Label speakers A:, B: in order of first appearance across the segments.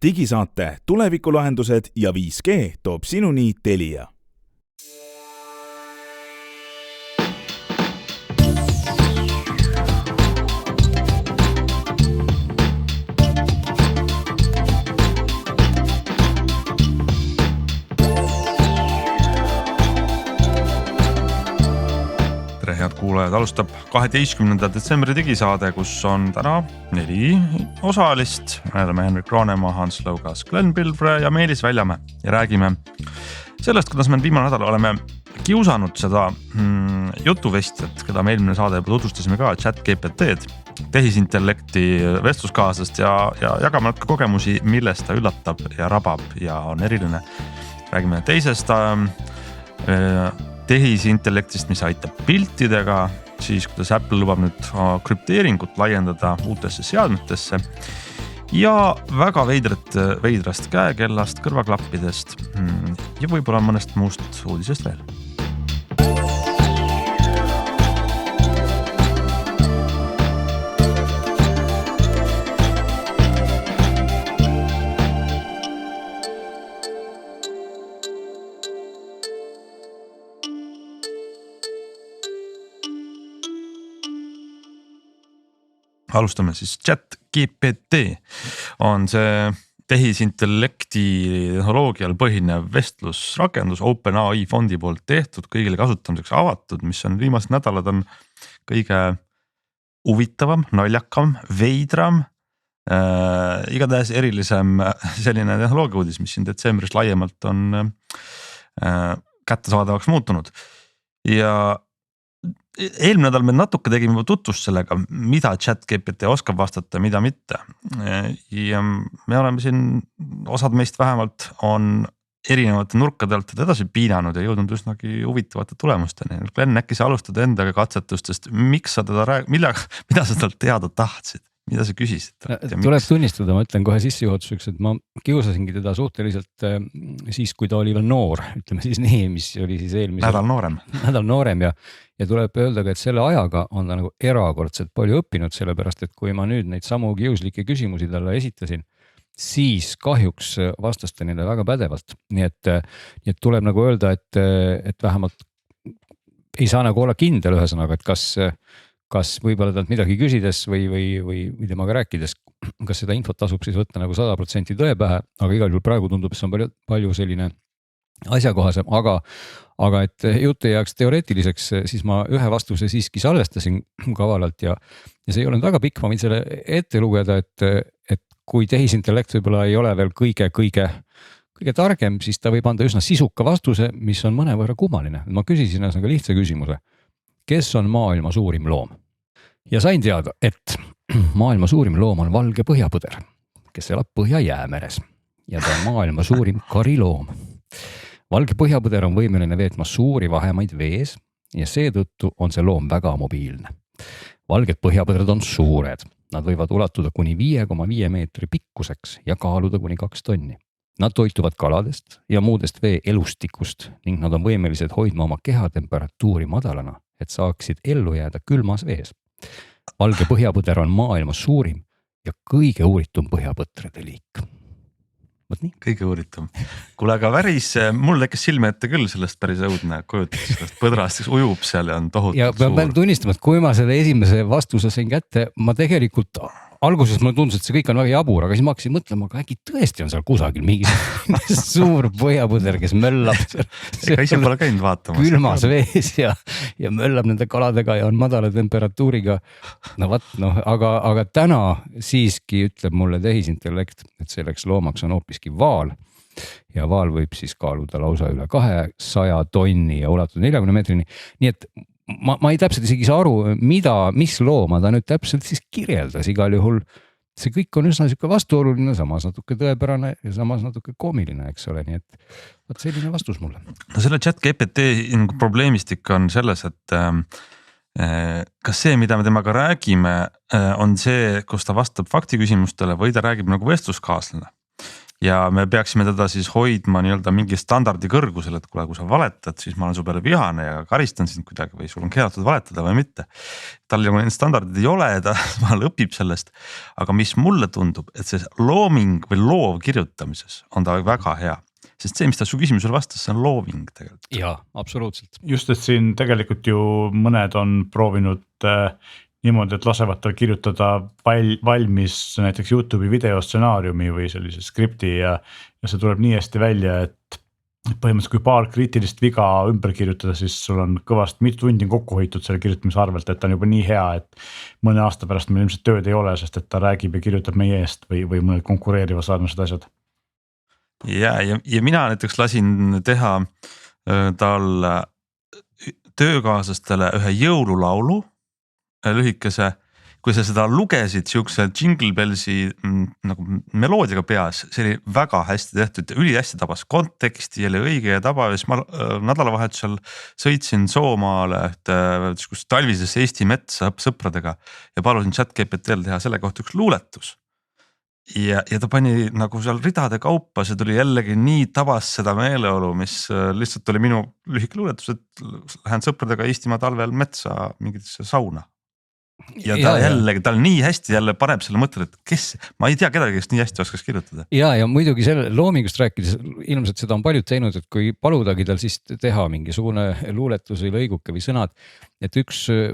A: digisaate tulevikulahendused ja 5G toob sinuni Telia.
B: Tere, head kuulajad, alustab 12. detsembri digisaade, kus on täna 4 osalist. Me oleme Henrik Roonemaa, Hans Lõugas, Glen Pilvre ja Meelis Väljamäe ja räägime sellest, kuidas me viimane nädal oleme kiusanud seda jutuvestjat, keda me eelmine saade juba tutvustasime ka, ChatGPT-d, tehisintellekti vestluskaasast ja jagame ka kogemusi, millest ta üllatab ja rabab ja on eriline. Räägime teisest tehisintellektist, mis aitab piltidega, siis kuidas Apple lubab nüüd krüpteeringut laiendada uutesse seadmetesse ja väga veidrast käekellast, kõrvaklappidest ja võib-olla mõnest muust uudisest veel. Alustame siis ChatGPT on see tehisintellekti tehnoloogial põhinev vestlusrakendus OpenAI fondi poolt tehtud, kõigile kasutamiseks avatud, mis on viimased nädalad on kõige huvitavam, naljakam, veidram, igatahes erilisem selline tehnoloogia uudis, mis siin detsembris laiemalt on kättesaadavaks muutunud. Ja eelmine nädal me natuke tegime tutvust sellega, mida ChatGPT oskab vastata, mida mitte. Ja me oleme siin, osad meist vähemalt on erinevate nurkadelt edasi piinanud ja jõudnud üsnagi huvitavate tulemusteni. Glen, äkki sa alustad endaga katsetustest, miks sa teda mida sa talt teada tahtsid? Mida sa küsisid?
C: Tuleb tunnistada, ma ütlen kohe sissejuhatuseks, et ma kiusasingi teda suhteliselt siis, kui ta oli veel noor, ütleme siis nii, mis oli siis eelmise nädal noorem ja tuleb öelda, et selle ajaga on ta nagu erakordselt palju õppinud, sellepärast, et kui ma nüüd neid samu kiuslikke küsimusi talle esitasin, siis kahjuks vastas ta neile väga pädevalt. Nii et tuleb nagu öelda, et vähemalt ei saa nagu olla kindel ühesõnaga, et kas võib-olla talt midagi küsides või temaga rääkides, kas seda infot tasub siis võtta nagu 100% tõe pähe, aga igal juhul praegu tundub, et see on palju selline asjakohasem, aga et jutt ei jääks teoreetiliseks, siis ma ühe vastuse siiski salvestasin kavalalt ja see ei olnud väga pikk, ma võin selle ette lugeda, et kui tehisintellekt võib-olla ei ole veel kõige targem, siis ta võib anda üsna sisuka vastuse, mis on mõnevõrra kummaline. Ma küsisin ühesõnaga lihtsa küsimuse. Kes on maailma suurim loom? Ja sain teada, et maailma suurim loom on valge põhjapõder, kes elab Põhja-Jäämeres ja ta on maailma suurim kariloom. Valge põhjapõder on võimeline veetma suuri vahemaid vees ja seetõttu on see loom väga mobiilne. Valged põhjapõdred on suured, nad võivad ulatuda kuni 5,5 meetri pikkuseks ja kaaluda kuni 2 tonni. Nad toituvad kaladest ja muudest vee elustikust ning nad on võimelised hoidma oma kehatemperatuuri madalana, et saaksid ellu jääda külmas vees. Valge põhjapõder on maailma suurim ja kõige uuritum põhjapõtrede liik. Võt nii?
B: Kõige uuritum. Kuule, aga väris, mul tekkis silme ette küll sellest päris õudne kujutus, sellest põdrast, kes ujub seal ja on tohutult
C: suur. Ja pean tunnistama, et kui ma selle esimese vastuse sain kätte, ma tegelikult alguses mulle tundus, et see kõik on väga jabur, aga siis ma hakkasin mõtlema, aga äkki tõesti on seal kusagil mingi suur põhjapõder, kes möllab
B: ega ise pole käinud vaatamas.
C: Külmas vees ja möllab nende kaladega ja on madala temperatuuriga. Aga täna siiski ütleb mulle tehisintellekt, et selleks loomaks on hoopiski vaal ja vaal võib siis kaaluda lausa üle 200 tonni ja ulatuda 40 meetrini. Nii et ma ei täpselt isegi saa aru, mis looma ta nüüd täpselt siis kirjeldas. Igal juhul see kõik on üsna vastuoluline, samas natuke tõepärane ja samas natuke koomiline, eks ole. Nii et selline vastus mulle.
B: No selle ChatGPT probleemistik on selles, et kas see, mida me temaga räägime, on see, kus ta vastab faktiküsimustele või ta räägib nagu vestluskaaslane. ja me peaksime teda siis hoidma nii-öelda mingi standardi kõrgusel, et kui sa valetad, siis ma olen su peale vihane ja karistan sind kuidagi või sul on keelatud valetada või mitte. Tal ju need standardid ei ole, ta õpib sellest, aga mis mulle tundub, et see looming või loov kirjutamises on ta väga hea. Sest see, mis ta su küsimusele vastas, see on looving tegelikult.
C: Jaa, absoluutselt.
D: Just, et siin tegelikult ju mõned on proovinud niimoodi, et lasevad tal kirjutada valmis näiteks YouTube'i videostsenaariumi või sellise skripti ja see tuleb nii hästi välja, et põhimõtteliselt kui paar kriitilist viga ümber kirjutada, siis sul on kõvasti mitu tundi kokku hoitud selle kirjutamise arvelt, et ta on juba nii hea, et mõne aasta pärast meil ilmselt tööd ei ole, sest et ta räägib ja kirjutab meie eest või mõned konkureerivad sarnased asjad.
B: Ja mina näiteks lasin teha tal töökaaslastele ühe jõululaulu lühikese, kui sa seda lugesid siukse Jingle Bellsi nagu meloodiaga peas, see oli väga hästi tehtud, üli hästi tabas konteksti, jälle õige ja taba ja siis ma nädalavahetusel sõitsin Soomaale kus talvisesse Eesti metsa sõpradega ja palusin ChatGPT'l teha selle kohta üks luuletus. Ja ta pani nagu seal ridade kaupa, see tuli jällegi nii tabas seda meeleolu, mis lihtsalt oli minu lühike luuletus, et lähen sõpradega Eestimaa talvel metsa mingitesse sauna. Ja ta jällegi, tal nii hästi jälle paneb selle mõttel, et ma ei tea kedagi, kes nii hästi oskas kirjutada.
C: Ja muidugi selle loomingust rääkides, ilmselt seda on paljud teinud, et kui paludagi tal siis teha mingisugune luuletus või lõiguke või sõnad, et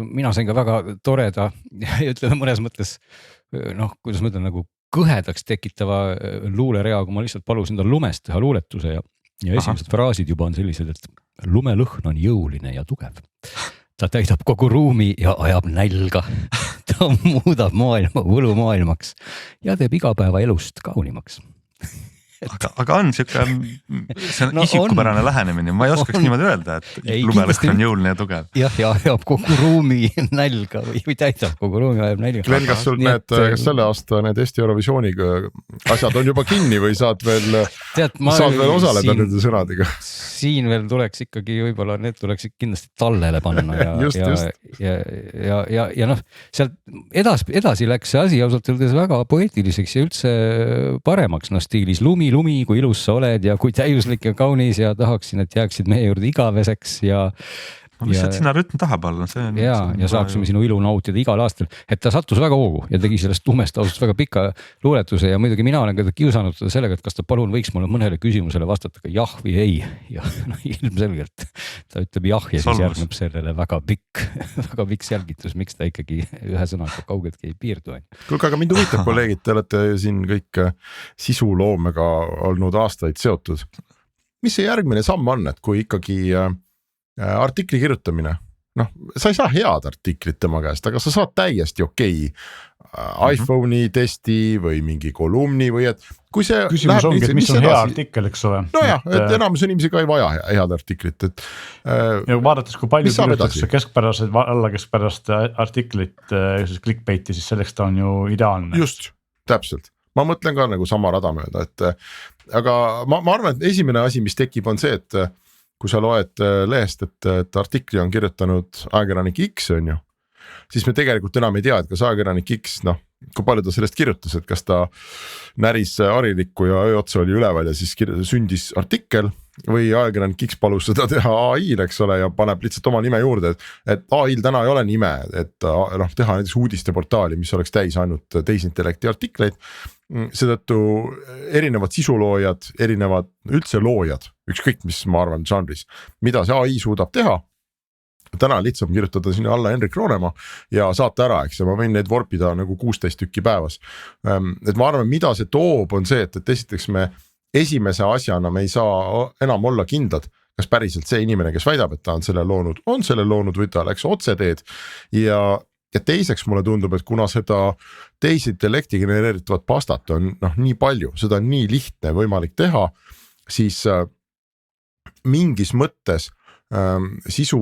C: mina sain ka väga toreda ja ütleme mõnes mõttes, kuidas ma ütlen, nagu kõhedaks tekitava luulerea, kui ma lihtsalt palusin tal lumest teha luuletuse ja esimesed fraasid juba on sellised, et lumelõhn on jõuline ja tugev. Ta täidab kogu ruumi ja ajab nälga. Ta muudab maailma võlumaailmaks ja teeb igapäeva elust kaunimaks.
B: Aga on siuke, see on isikupärane lähenemine, ma ei oskaks niimoodi öelda, et lumelõhn on jõuline ja tugev.
C: Ja ajab kogu ruumi nälga või täidab kogu ruumi ajab nälga.
E: Glenn, kas sul kas selle aasta need Eesti Eurovisiooniga asjad on juba kinni või saad veel osaleda nende sõnadiga?
C: Siin veel tuleks ikkagi, võib-olla need tuleks kindlasti tallele panna ja sealt edasi läks see asi ausalt öeldes väga poeetiliseks ja üldse paremaks stiilis lumi, kui ilus sa oled ja kui täiuslik ja kaunis ja tahaksin, et jääksid meie juurde igaveseks ja
B: lihtsalt sinna rütm taha palla.
C: Ja saaksime sinu ilu nautida igal aastal, et ta sattus väga hoogu ja tegi sellest lumest ausalt väga pika luuletuse ja muidugi mina olen ka kiusanud sellega, et kas ta palun võiks mulle mõnele küsimusele vastata ka jah või ei ja ilmselgelt ta ütleb jah ja siis järgneb sellele väga pikk selgitus, miks ta ikkagi ühe sõnaga kaugeltki ei piirdu.
E: Kuulge, aga mind huvitab, kolleegid, te olete siin kõik sisuloomega olnud aastaid seotud. Mis see järgmine samm on, et kui ikkagi artikli kirjutamine, sa ei saa head artiklit tema käest, aga sa saad täiesti okei iPhone'i testi või mingi kolumni või et kui see
D: küsimus ongi, et mis on hea artikkel, eks ole.
E: Nojah, et enamus inimesi ka ei vaja head artiklit.
D: Ja vaadates, kui palju kirjutatakse keskpärast artiklit, clickbaiti, siis selleks ta on ju ideaalne.
E: Just, täpselt. Ma mõtlen ka nagu sama rada mööda, aga ma arvan, et esimene asi, mis tekib, on see, et kui sa loed lehest, et artikli on kirjutanud ajakirjanik X, on ju, siis me tegelikult enam ei tea, et kas ajakirjanik X, kui palju ta sellest kirjutas, et kas ta näris harilikku ja öö otsa oli üleval ja siis sündis artikkel või ajakirjanik X palus seda teha AI-l, eks ole, ja paneb lihtsalt oma nime juurde, et AI-l täna ei ole nime, et teha näiteks uudisteportaali, mis oleks täis ainult tehisintellekti artikleid. Seetõttu erinevad sisuloojad, erinevad üldse loojad, ükskõik mis ma arvan žanris, mida see AI suudab teha. Täna lihtsam kirjutada sinna alla Henrik Roonemaa ja saata ära, eks ja ma võin neid vorpida nagu 16 tükki päevas. Et ma arvan, mida see toob on see, et esiteks me esimese asjana me ei saa enam olla kindlad, kas päriselt see inimene, kes väidab, et ta on selle loonud või ta läks otseteed ja teiseks mulle tundub, et kuna seda tehisintellekti genereeritavat pastat on nii palju, seda on nii lihtne võimalik teha, siis mingis mõttes sisu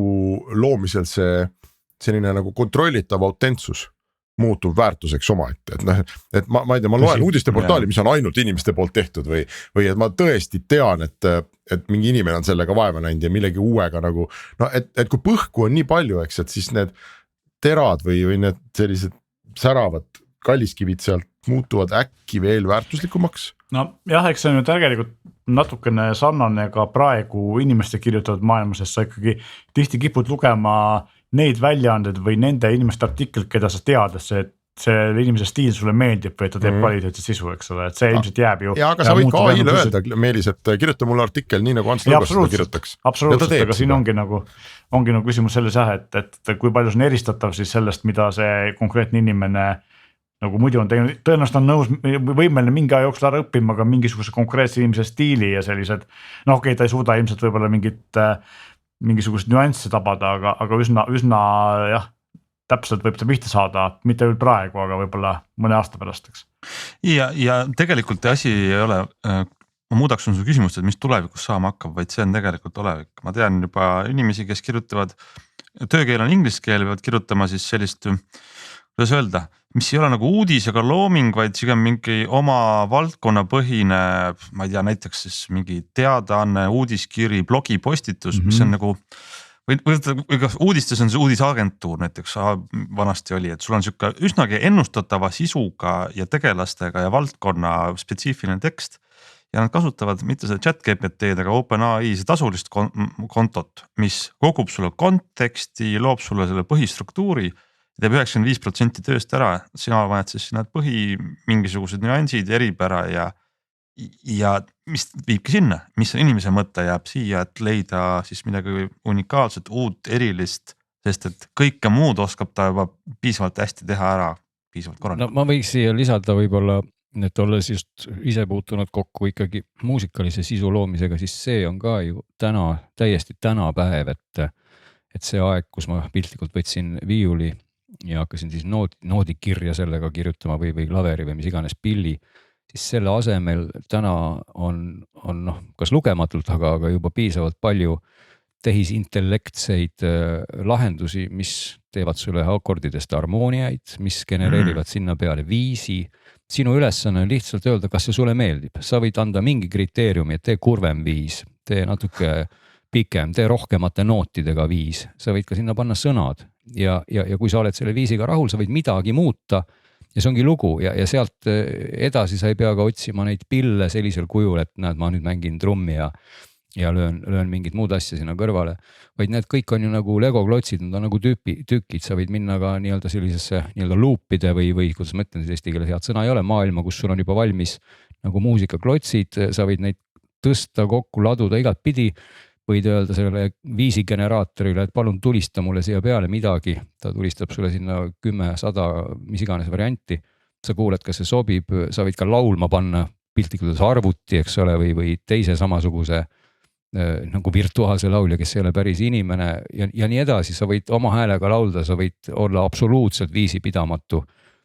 E: loomisel see selline nagu kontrollitav autentsus muutub väärtuseks omaette, et ma ei tea, ma loen uudisteportaali, mis on ainult inimeste poolt tehtud või et ma tõesti tean, et mingi inimene on sellega vaeva näinud ja millegi uuega nagu, et kui põhku on nii palju, eks, et siis need terad või need sellised säravad kalliskivid sealt muutuvad äkki veel väärtuslikumaks.
D: no jah, eks see on ju tegelikult natukene sarnane ka praegu inimeste kirjutatud maailmas, sest sa ikkagi tihti kipud lugema neid väljaanded või nende inimeste artiklit, keda sa tead, et see inimese stiil sulle meeldib või ta teeb kvaliteetset sisu, eks ole, et see ilmselt jääb ju.
E: Ja aga sa võid ka AI-le öelda, Meelis, et kirjuta mulle artikkel nii nagu Ants Lõugas seda kirjutaks.
D: Absoluutselt, aga siin ongi nagu küsimus selles jah, et kui palju see on eristatav siis sellest, mida see konkreetne inimene nagu muidu on teinud, tõenäoliselt on nõus võimeline mingi aja jooksul ära õppima ka mingisuguse konkreetse inimese stiili ja sellised, no okei, ta ei suuda ilmselt võib-olla mingisugust nüansse tabada, aga üsna jah, täpselt võib ta pihta saada, mitte küll praegu, aga võib-olla mõne aasta pärast, eks.
B: Ja tegelikult asi ei ole, ma muudaks su küsimust, et mis tulevikus saama hakkab, vaid see on tegelikult olevik. Ma tean juba inimesi, kes kirjutavad, töökeel on inglise keel, peavad kirjutama siis sellist, kuidas öelda, mis ei ole nagu uudis ega looming, vaid sigem mingi oma valdkonna põhine, ma ei tea, näiteks siis mingi teadaanne, uudiskiri, blogipostitus, mis on nagu või uudistes on see uudisagentuur näiteks vanasti oli, et sul on siuke üsnagi ennustatava sisuga ja tegelastega ja valdkonna spetsiifiline tekst. Ja nad kasutavad mitte seda ChatGPT-d, aga OpenAI see tasulist kontot, mis kogub sulle konteksti, loob sulle selle põhistruktuuri, teeb 95% tööst ära, sina paned siis sinna mingisugused nüansid, eripära ja mis viibki sinna, mis inimese mõte jääb siia, et leida siis midagi unikaalset, uut, erilist, sest et kõike muud oskab ta juba piisavalt hästi teha ära, piisavalt korralikult.
C: No ma võiks siia lisada võib-olla, et olles just ise puutunud kokku ikkagi muusikalise sisu loomisega, siis see on ka ju täiesti tänapäev, et see aeg, kus ma piltlikult võtsin viiuli ja hakkasin siis noodikirja sellega kirjutama või klaveri või mis iganes pilli, siis selle asemel täna on noh, kas lugematult, aga juba piisavalt palju tehisintellektseid lahendusi, mis teevad sulle akordidest harmooniaid, mis genereerivad sinna peale viisi. Sinu ülesanne on lihtsalt öelda, kas see sulle meeldib. Sa võid anda mingi kriteeriumi, et tee kurvem viis, tee natuke pikem, tee rohkemate nootidega viis. Sa võid ka sinna panna sõnad ja kui sa oled selle viisiga rahul, sa võid midagi muuta. Ja see ongi lugu ja sealt edasi sa ei pea ka otsima neid pille sellisel kujul, et näed, ma nüüd mängin trummi ja löön mingid muud asja sinna kõrvale, vaid need kõik on ju nagu Lego klotsid, nad on nagu tükid, sa võid minna ka nii-öelda sellisesse nii-öelda loopide või kuidas ma ütlen, eesti keeles head sõna ei ole, maailma, kus sul on juba valmis nagu muusikaklotsid, sa võid neid tõsta kokku, laduda igat pidi, võid öelda sellele viisigeneratorile, et palun tulista mulle siia peale midagi, ta tulistab sulle sinna 10, 100, mis iganes varianti, sa kuuled, kas see sobib, sa võid ka laulma panna piltlikult arvuti, eks ole, või teise samasuguse nagu virtuaalse laulja, kes ei ole päris inimene ja nii edasi, sa võid oma häälega laulda, sa võid olla absoluutselt viisipidamatu,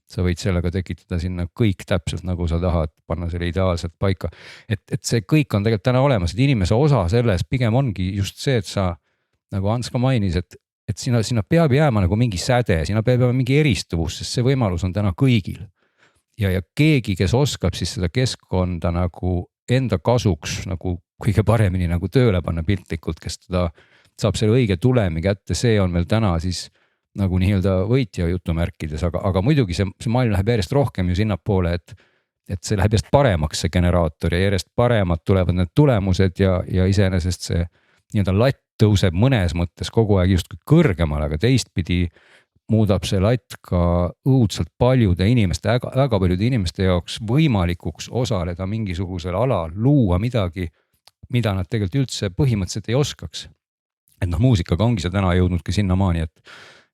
C: sa võid sellega tekitada sinna kõik täpselt nagu sa tahad, panna selle ideaalselt paika. Et see kõik on tegelikult täna olemas, et inimese osa selles pigem ongi just see, et sa nagu Ants ka mainis, et sinna peab jääma nagu mingi säde, sinna peab jääma mingi eristuvus, sest see võimalus on täna kõigil. Ja keegi, kes oskab siis seda keskkonda nagu enda kasuks nagu kõige paremini nagu tööle panna piltlikult, kes teda saab selle õige tulemi kätte, see on meil täna siis nagu nii-öelda võitja jutumärkides, aga muidugi see maailm läheb järjest rohkem ju sinnapoole, et see läheb järjest paremaks see generaator ja järjest paremad tulevad need tulemused ja iseenesest see nii-öelda latt tõuseb mõnes mõttes kogu aeg justkui kõrgemale, aga teistpidi muudab see latt ka õudselt paljude inimeste, väga paljude inimeste jaoks võimalikuks osaleda mingisugusel alal, luua midagi, mida nad tegelikult üldse põhimõtteliselt ei oskaks. Et noh, muusikaga ongi see täna jõudnud ka sinnamaani,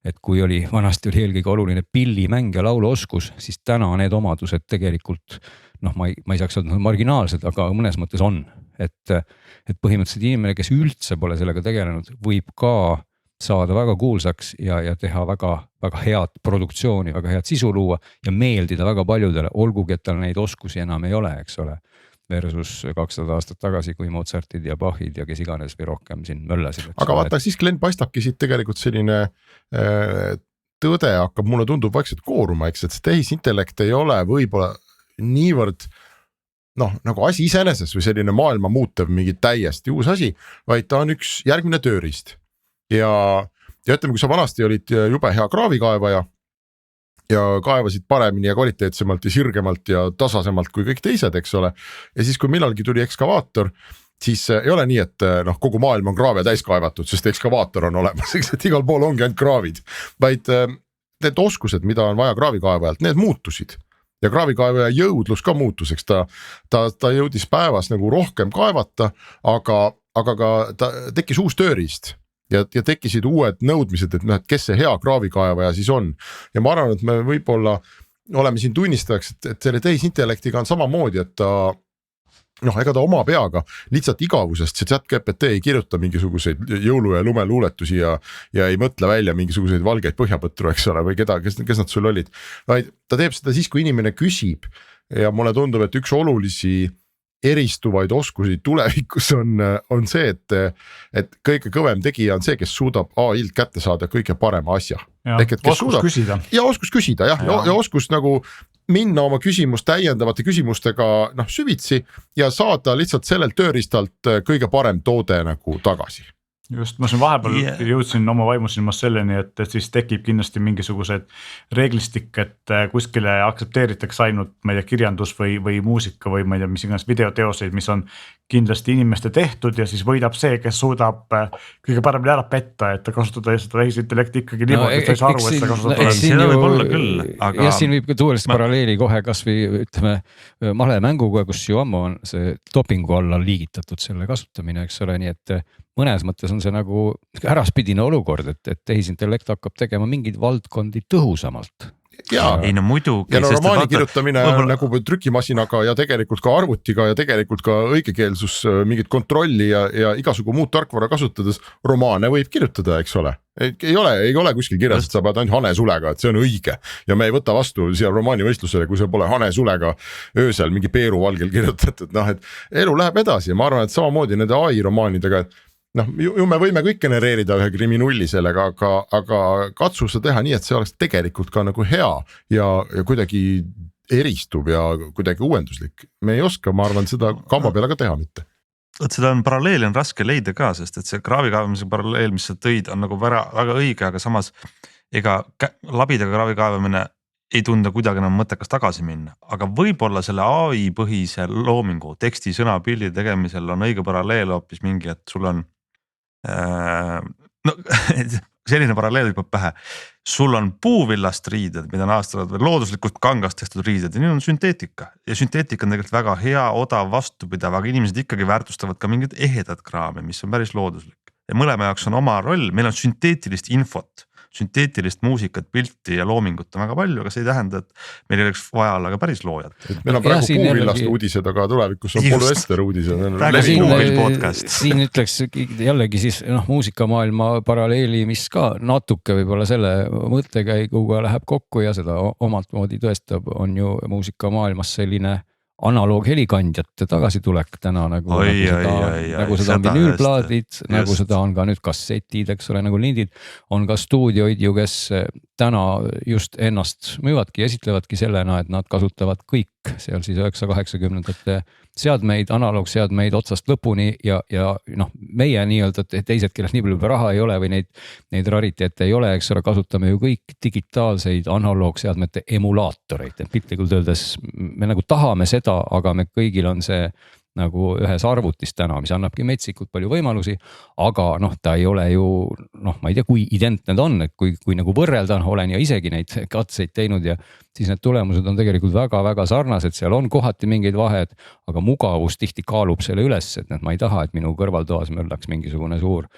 C: et kui vanasti oli eelkõige oluline pillimäng ja lauluoskus, siis täna need omadused tegelikult, noh, ma ei saaks öelda marginaalsed, aga mõnes mõttes on. Et põhimõtteliselt inimene, kes üldse pole sellega tegelenud, võib ka saada väga kuulsaks ja teha väga, väga head produktsiooni, väga head sisu luua ja meeldida väga paljudele, olgugi, et tal neid oskusi enam ei ole, eks ole. Versus 200 aastat tagasi, kui Mozartid ja Bachid ja kes iganes või rohkem siin möllasid.
E: Aga vaata, siis Glen paistabki siit tegelikult selline tõde hakkab, mulle tundub vaikselt kooruma, eks, et see tehisintellekt ei ole võib-olla niivõrd nagu asi iseenesest või selline maailma muutev mingi täiesti uus asi, vaid ta on üks järgmine tööriist. Ja ütleme, kui sa vanasti olid jube hea kraavikaevaja ja kaevasid paremini ja kvaliteetsemalt ja sirgemalt ja tasasemalt kui kõik teised, eks ole. Ja siis, kui millalgi tuli ekskavaator, siis ei ole nii, et kogu maailm on kraave täis kaevatud, sest ekskavaator on olemas, eks, et igal pool ongi ainult kraavid, vaid need oskused, mida on vaja kraavikaevajalt, need muutusid. Ja kraavikaevaja jõudlus ka muutuseks, ta jõudis päevas nagu rohkem kaevata, aga ka ta tekkis uus tööriist. Ja tekkisid uued nõudmised, et kes see hea kraavikaevaja siis on. Ja ma arvan, et me võib-olla oleme siin tunnistajaks, et selle tehisintellektiga on samamoodi, et ta ega ta oma peaga lihtsalt igavusest, see ChatGPT ei kirjuta mingisuguseid jõulu- ja lumeluuletusi ja ei mõtle välja mingisuguseid valgeid põhjapõtru, eks ole, või kes nad sul olid. Vaid ta teeb seda siis, kui inimene küsib ja mulle tundub, et üks olulisi eristuvaid oskusi tulevikus on see, et kõige kõvem tegija on see, kes suudab AI-lt kätte saada kõige parema asja.
D: Oskus küsida.
E: Ja oskus küsida ja oskus nagu minna oma küsimust täiendavate küsimustega süvitsi ja saada lihtsalt sellelt tööriistalt kõige parem toode nagu tagasi.
D: Just, ma siin vahepeal jõudsin oma vaimusilmas selleni, et siis tekib kindlasti mingisugused reeglistik, et kuskile aktsepteeritakse ainult kirjandus või muusika või ma ei tea, mis iganes videoteoseid, mis on kindlasti inimeste tehtud ja siis võidab see, kes suudab kõige paremini ära petta, et kasutada seda tehisintellekti ikkagi niimoodi, et ta ei saa aru, et ta kasutada.
B: Seda võib olla küll, aga...
C: Ja siin võib ka tuua lihtsalt paralleeli kohe kas või ütleme malemänguga, kus ju ammu on see dopingu alla liigitatud selle kasutamine, eks ole, nii et mõnes mõttes on see nagu äraspidine olukord, et tehisintellekt hakkab tegema mingeid valdkondi tõhusamalt.
B: Ei no muidugi.
E: Ja romaani kirjutamine on nagu trükimasinaga ja tegelikult ka arvutiga ja tegelikult ka õigekeelsus mingit kontrolli ja igasugu muud tarkvara kasutades romaane võib kirjutada, eks ole. Ei ole kuskil kirjas, et sa pead ainult hanesulega, et see on õige ja me ei võta vastu siia romaani võistlusele, kui see pole hanesulega öösel mingi peeru valgel kirjutatud, et elu läheb edasi ja ma arvan, et samamoodi nende AI romaanidega, ju me võime kõik genereerida ühe kriminulli sellega, aga katsu seda teha nii, et see oleks tegelikult ka nagu hea ja kuidagi eristub ja kuidagi uuenduslik. Me ei oska, ma arvan, seda kamba peale ka teha mitte.
B: Seda paralleeli on raske leida ka, sest et see kraavikaevamise paralleel, mis sa tõid, on nagu väga õige, aga samas ega labidaga kraavikaevamine ei tunda kuidagi enam mõttekas tagasi minna, aga võib-olla selle AI põhise loomingu, teksti, sõna, pildi tegemisel on õige paralleel hoopis mingi, et sul on selline paralleel juba pähe. Sul on puuvillast riided, mida on aastavad või looduslikult kangast tehtud riided ja nii on sünteetika. Ja sünteetika on tegelikult väga hea, odav, vastupidav, aga inimesed ikkagi väärtustavad ka mingid ehedat kraami, mis on päris looduslik. Ja mõlema jaoks on oma roll, meil on sünteetilist infot, sünteetilist muusikat, pilti ja loomingut on väga palju, aga see ei tähenda, et meil ei oleks vaja olla ka päris loojad.
E: Meil on praegu puuvillast uudised, aga tulevikus on polüester uudised.
C: Siin ütleks jällegi siis muusikamaailma paralleeli, mis ka natuke võib-olla selle mõttekäiguga läheb kokku ja seda omalt moodi tõestab, on ju muusikamaailmas selline analoog helikandjate tagasitulek täna nagu seda on vinüülplaadid, nagu seda on ka nüüd kassetid, eks ole, nagu lindid, on ka stuudioid ju, kes täna just ennast müüvadki ja esitlevadki sellena, et nad kasutavad kõik seal siis 980-ndate seadmeid, analoogseadmeid otsast lõpuni ja meie nii-öelda teised, kellel nii palju raha ei ole või neid rariteete ei ole, eks ole, kasutame ju kõik digitaalseid analoogseadmete emulaatoreid, et piltlikult öeldes me nagu tahame seda, aga me kõigil on see nagu ühes arvutis täna, mis annabki metsikult palju võimalusi, aga ta ei ole ju, ma ei tea, kui identne ta on, et kui nagu võrrelda, olen ja isegi neid katseid teinud ja siis need tulemused on tegelikult väga-väga sarnased, seal on kohati mingeid vahed, aga mugavus tihti kaalub selle üles, et ma ei taha, et minu kõrvaltoas möllaks mingisugune suur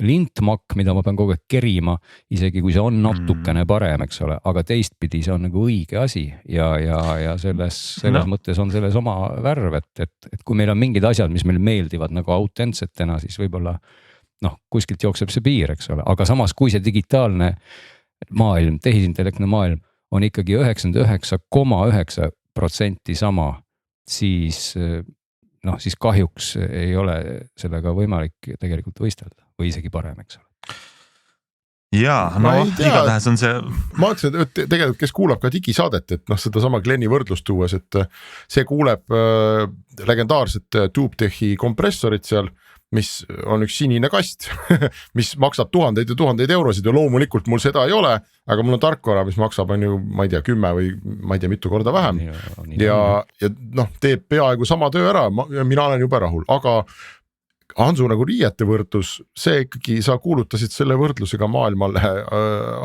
C: lintmakk, mida ma pean kogu aeg kerima, isegi kui see on natukene parem, eks ole, aga teistpidi see on nagu õige asi ja selles mõttes on selles oma värv, et kui meil on mingid asjad, mis meile meeldivad nagu autentsetena, siis võib-olla kuskilt jookseb see piir, eks ole, aga samas kui see digitaalne maailm, tehisintellektne maailm on ikkagi 99,9% sama, siis kahjuks ei ole sellega võimalik tegelikult võistelda või isegi parem, eks ole.
B: Jaa, igatahes on see...
E: Ma ütlesin, et tegelikult kes kuulab ka digisaadet, et seda sama Glenni võrdlust tuues, et see kuuleb legendaarset TubeTechi kompressorit seal mis on üks sinine kast mis maksab tuhandeid ja tuhandeid eurosid ja loomulikult mul seda ei ole, aga mul on tarkvara, mis maksab on ju, ma ei tea, 10 või ma ei tea, mitu korda vähem ja noh, teeb peaaegu sama töö ära, mina olen jube rahul, aga Hansu nagu riiete võrdlus, see ikkagi sa kuulutasid selle võrdlusega maailmale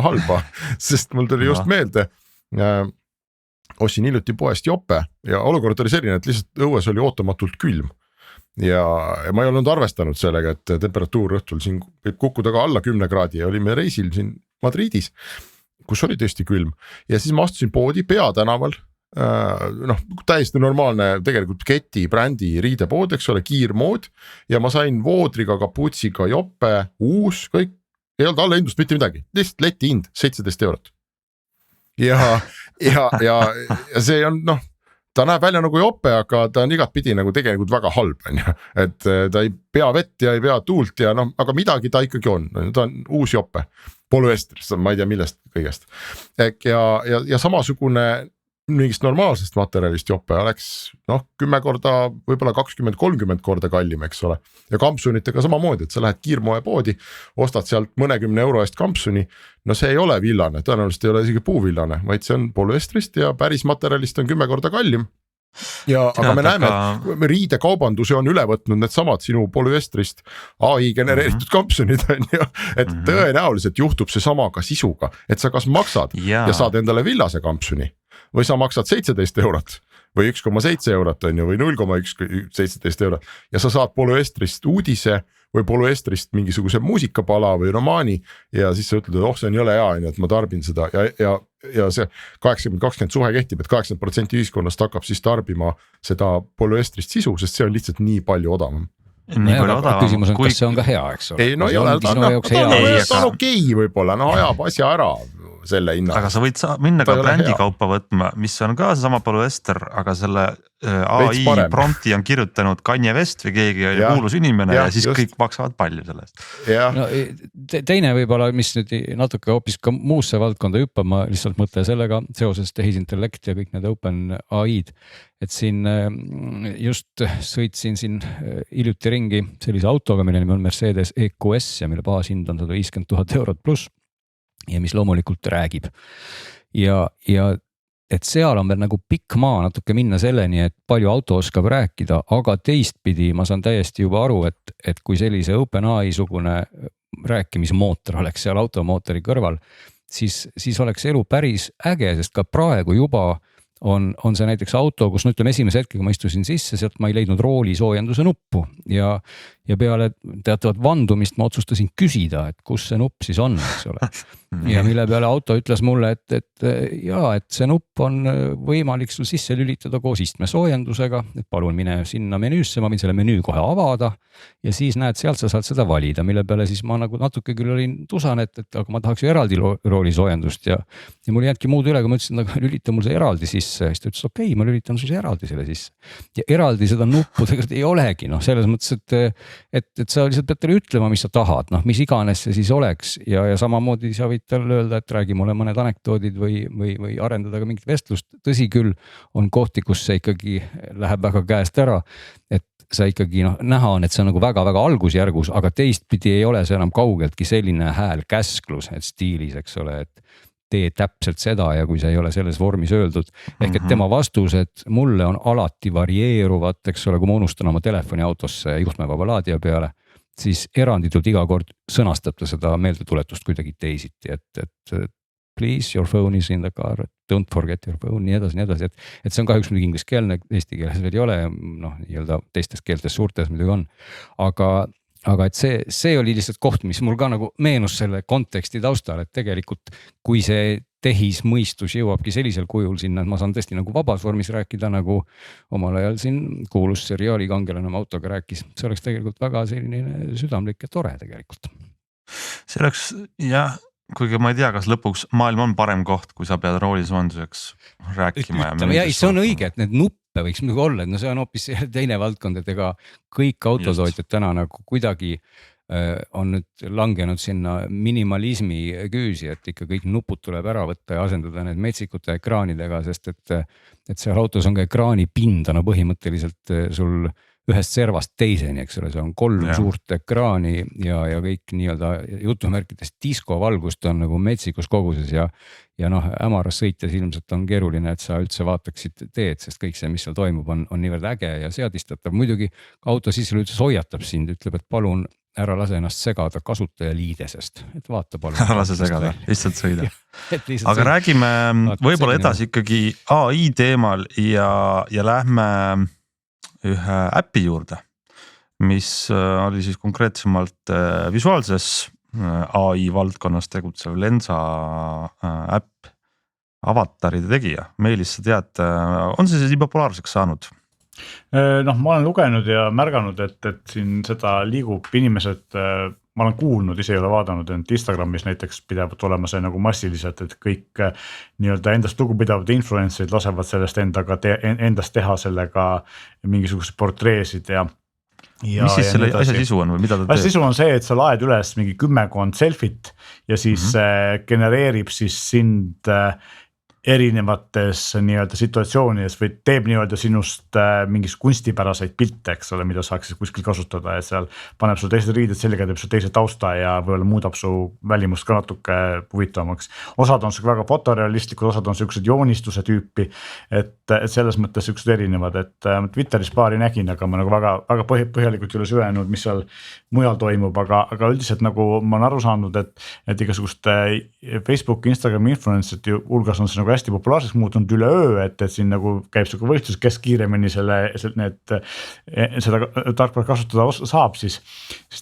E: halba, sest mul tuli just meelde, ostsin hiljuti poest jope ja olukord oli selline, et lihtsalt õues oli ootamatult külm ja ma ei olnud arvestanud sellega, et temperatuur õhtul siin võib kukkuda ka alla 10 kraadi ja olime reisil siin Madridis, kus oli tõesti külm ja siis ma astusin poodi Peatänaval, noh täiesti normaalne tegelikult Keti brändi riidepood, eks ole, kiirmood ja ma sain voodriga, kaputsiga jope, uus, kõik, ei olnud alla hindlust mitte midagi, lihtsalt leti hind 17 eurot ja see on noh, ta näeb välja nagu jope, aga ta on igatpidi nagu tegelikult väga halb on ju, et ta ei pea vett ja ei pea tuult ja noh, aga midagi ta ikkagi on, ta on uus jope, polüestrist, ma ei tea millest kõigest ja samasugune mingist normaalsest materjalist jope oleks noh 10 korda, võib-olla 20-30 korda kallim, eks ole. Ja kampsunitega samamoodi, et sa lähed kiirmoepoodi, ostad sealt mõnekümne euro eest kampsuni, no see ei ole villane, tõenäoliselt ei ole isegi puuvillane, vaid see on polüestrist ja päris materjalist on 10 korda kallim. Ja aga me näeme, et riidekaubanduse on üle võtnud need samad sinu polüestrist AI genereeritud kampsunid on ju, et tõenäoliselt juhtub see sama ka sisuga, et sa kas maksad ja saad endale villase kampsuni või sa maksad 17 eurot või 1,7 eurot on ju või 0,17 eurot ja sa saad polüestrist uudise või polüestrist mingisuguse muusikapala või romaani ja siis sa ütled, et see on jõle hea, et ma tarbin seda ja see 80-20 suhe kehtib, et 80% ühiskonnast hakkab siis tarbima seda polüestrist sisu, sest see on lihtsalt nii palju odavam.
C: Küsimus on, kas see on ka hea, eks ole?
E: Ei, no ei ole, ta on okei võib-olla, no ajab asja ära selle hinna.
B: Aga sa võid minna ka brändikaupa võtma, mis on ka sama polüester, aga selle AI prompti on kirjutanud Kanye West või keegi kuulus inimene ja siis just. Kõik maksavad palju sellest.
C: No, teine võib-olla, mis nüüd natuke hoopis ka muusse valdkonda hüppab, ma lihtsalt mõtlen sellega seoses tehisintellekt ja kõik need open AI-d, et siin just sõitsin siin hiljuti ringi sellise autoga, mille nimi on Mercedes EQS ja mille baashind on 150 000 eurot pluss ja mis loomulikult räägib ja et seal on veel nagu pikk maa natuke minna selleni, et palju auto oskab rääkida, aga teistpidi ma saan täiesti juba aru, et kui sellise OpenAI sugune rääkimismootor oleks seal automootori kõrval, siis oleks elu päris äge, sest ka praegu juba on see näiteks auto, kus ütleme esimese hetkega ma istusin sisse, sealt ma ei leidnud roolisoojenduse nuppu ja peale teatavat vandumist ma otsustasin küsida, et kus see nupp siis on, eks ole. Ja mille peale auto ütles mulle, et see nupp on võimalik sul sisse lülitada koos istmesoojendusega, et palun mine sinna menüüsse, ma võin selle menüü kohe avada ja siis näed, sealt sa saad seda valida, mille peale siis ma nagu natuke küll olin tusan, et aga ma tahaks ju eraldi roolisoojendust ja mul ei jäänudki muud üle, kui ma ütlesin, aga lülita mul see eraldi sisse, siis ta ütles okei, ma lülitan sul eraldi selle sisse ja eraldi seda nuppu tegelikult ei olegi, selles mõttes, et sa lihtsalt pead talle ütlema, mis sa tahad, mis iganes see siis oleks ja samamoodi sa võid talle öelda, et räägi mulle mõned anekdoodid või arendada ka mingit vestlust. Tõsi küll, on kohti, kus see ikkagi läheb väga käest ära, et sa ikkagi näha on, et see on nagu väga-väga algusjärgus, aga teistpidi ei ole see enam kaugeltki selline hääl käsklus, et stiilis, eks ole, et tee täpselt seda ja kui see ei ole selles vormis öeldud. Ehk et tema vastused mulle on alati varieeruvad, eks ole, kui ma unustan oma telefoni autosse juhtmevaba laadija peale, siis eranditult iga kord sõnastab ta seda meeldetuletust kuidagi teisiti, et please your phone is in the car, don't forget your phone, nii edasi, et see on kahjuks muidugi ingliskeelne, eesti keeles veel ei ole, nii-öelda teistes keeltes suurtes muidugi on, aga et see oli lihtsalt koht, mis mul ka nagu meenus selle konteksti taustal, et tegelikult kui see tehismõistus jõuabki sellisel kujul sinna, et ma saan tõesti nagu vabas vormis rääkida, nagu omal ajal siin kuulus seriaali kangelane oma autoga rääkis, see oleks tegelikult väga selline südamlik ja tore tegelikult.
B: See oleks jah, kuigi ma ei tea, kas lõpuks maailm on parem koht, kui sa pead roolisoojenduseks rääkima.
C: See on õige, et need nuppe võiks muidugi olla, et see on hoopis teine valdkond, et ega kõik autotootjad täna nagu kuidagi on nüüd langenud sinna minimalismi küüsi, et ikka kõik nupud tuleb ära võtta ja asendada need metsikute ekraanidega, sest et seal autos on ka ekraani pindana põhimõtteliselt sul ühest servast teiseni, eks ole, see on 3 suurt ekraani ja kõik nii-öelda jutumärkides diskovalgust on nagu metsikus koguses ja noh, hämaras sõites ilmselt on keeruline, et sa üldse vaataksid teed, sest kõik see, mis seal toimub, on niivõrd äge ja seadistatav. Muidugi auto sisselülitus hoiatab sind, ütleb, et palun ära lase ennast segada kasutajaliidesest, et vaata palun.
B: Ära lase segada, lihtsalt sõida. Aga räägime võib-olla edasi ikkagi AI teemal ja lähme ühe äpi juurde, mis oli siis konkreetsemalt visuaalses AI valdkonnas tegutsev Lensa äpp, avataride tegija. Meelis, sa tead, on see nii populaarseks saanud?
D: Noh, ma olen lugenud ja märganud, et siin seda liigub inimesed, ma olen kuulnud, ise ei ole vaadanud, et Instagramis näiteks pidevalt olema see nagu massiliselt, et kõik nii-öelda endast lugupidavad influencerid lasevad sellest endast teha sellega mingisugused portreesid ja
B: mis siis selle asja sisu on või mida ta teeb?
D: Sisu on see, et sa laed üles mingi 10 selfit ja siis genereerib siis sind erinevates nii-öelda situatsioonides või teeb nii-öelda sinust mingis kunstipäraseid pilte, eks ole, mida saaks siis kuskil kasutada, et seal paneb sul teised riided sellega, teeb sul teise tausta ja võib-olla muudab su välimust ka natuke huvitavamaks. Osad on väga fotorealistlikud, osad on sellised joonistuse tüüpi, et selles mõttes sellised erinevad, et Twitteris paari nägin, aga ma nagu väga põhjalikult ei ole süvenenud, mis seal mujal toimub, aga üldiselt nagu ma olen aru saanud, et igasuguste Facebook, Instagrami influencerite hulgas on see nagu hästi populaarseks muutunud üleöö, et siin nagu käib selline võistlus, kes kiiremini seda tarkvara kasutada saab, siis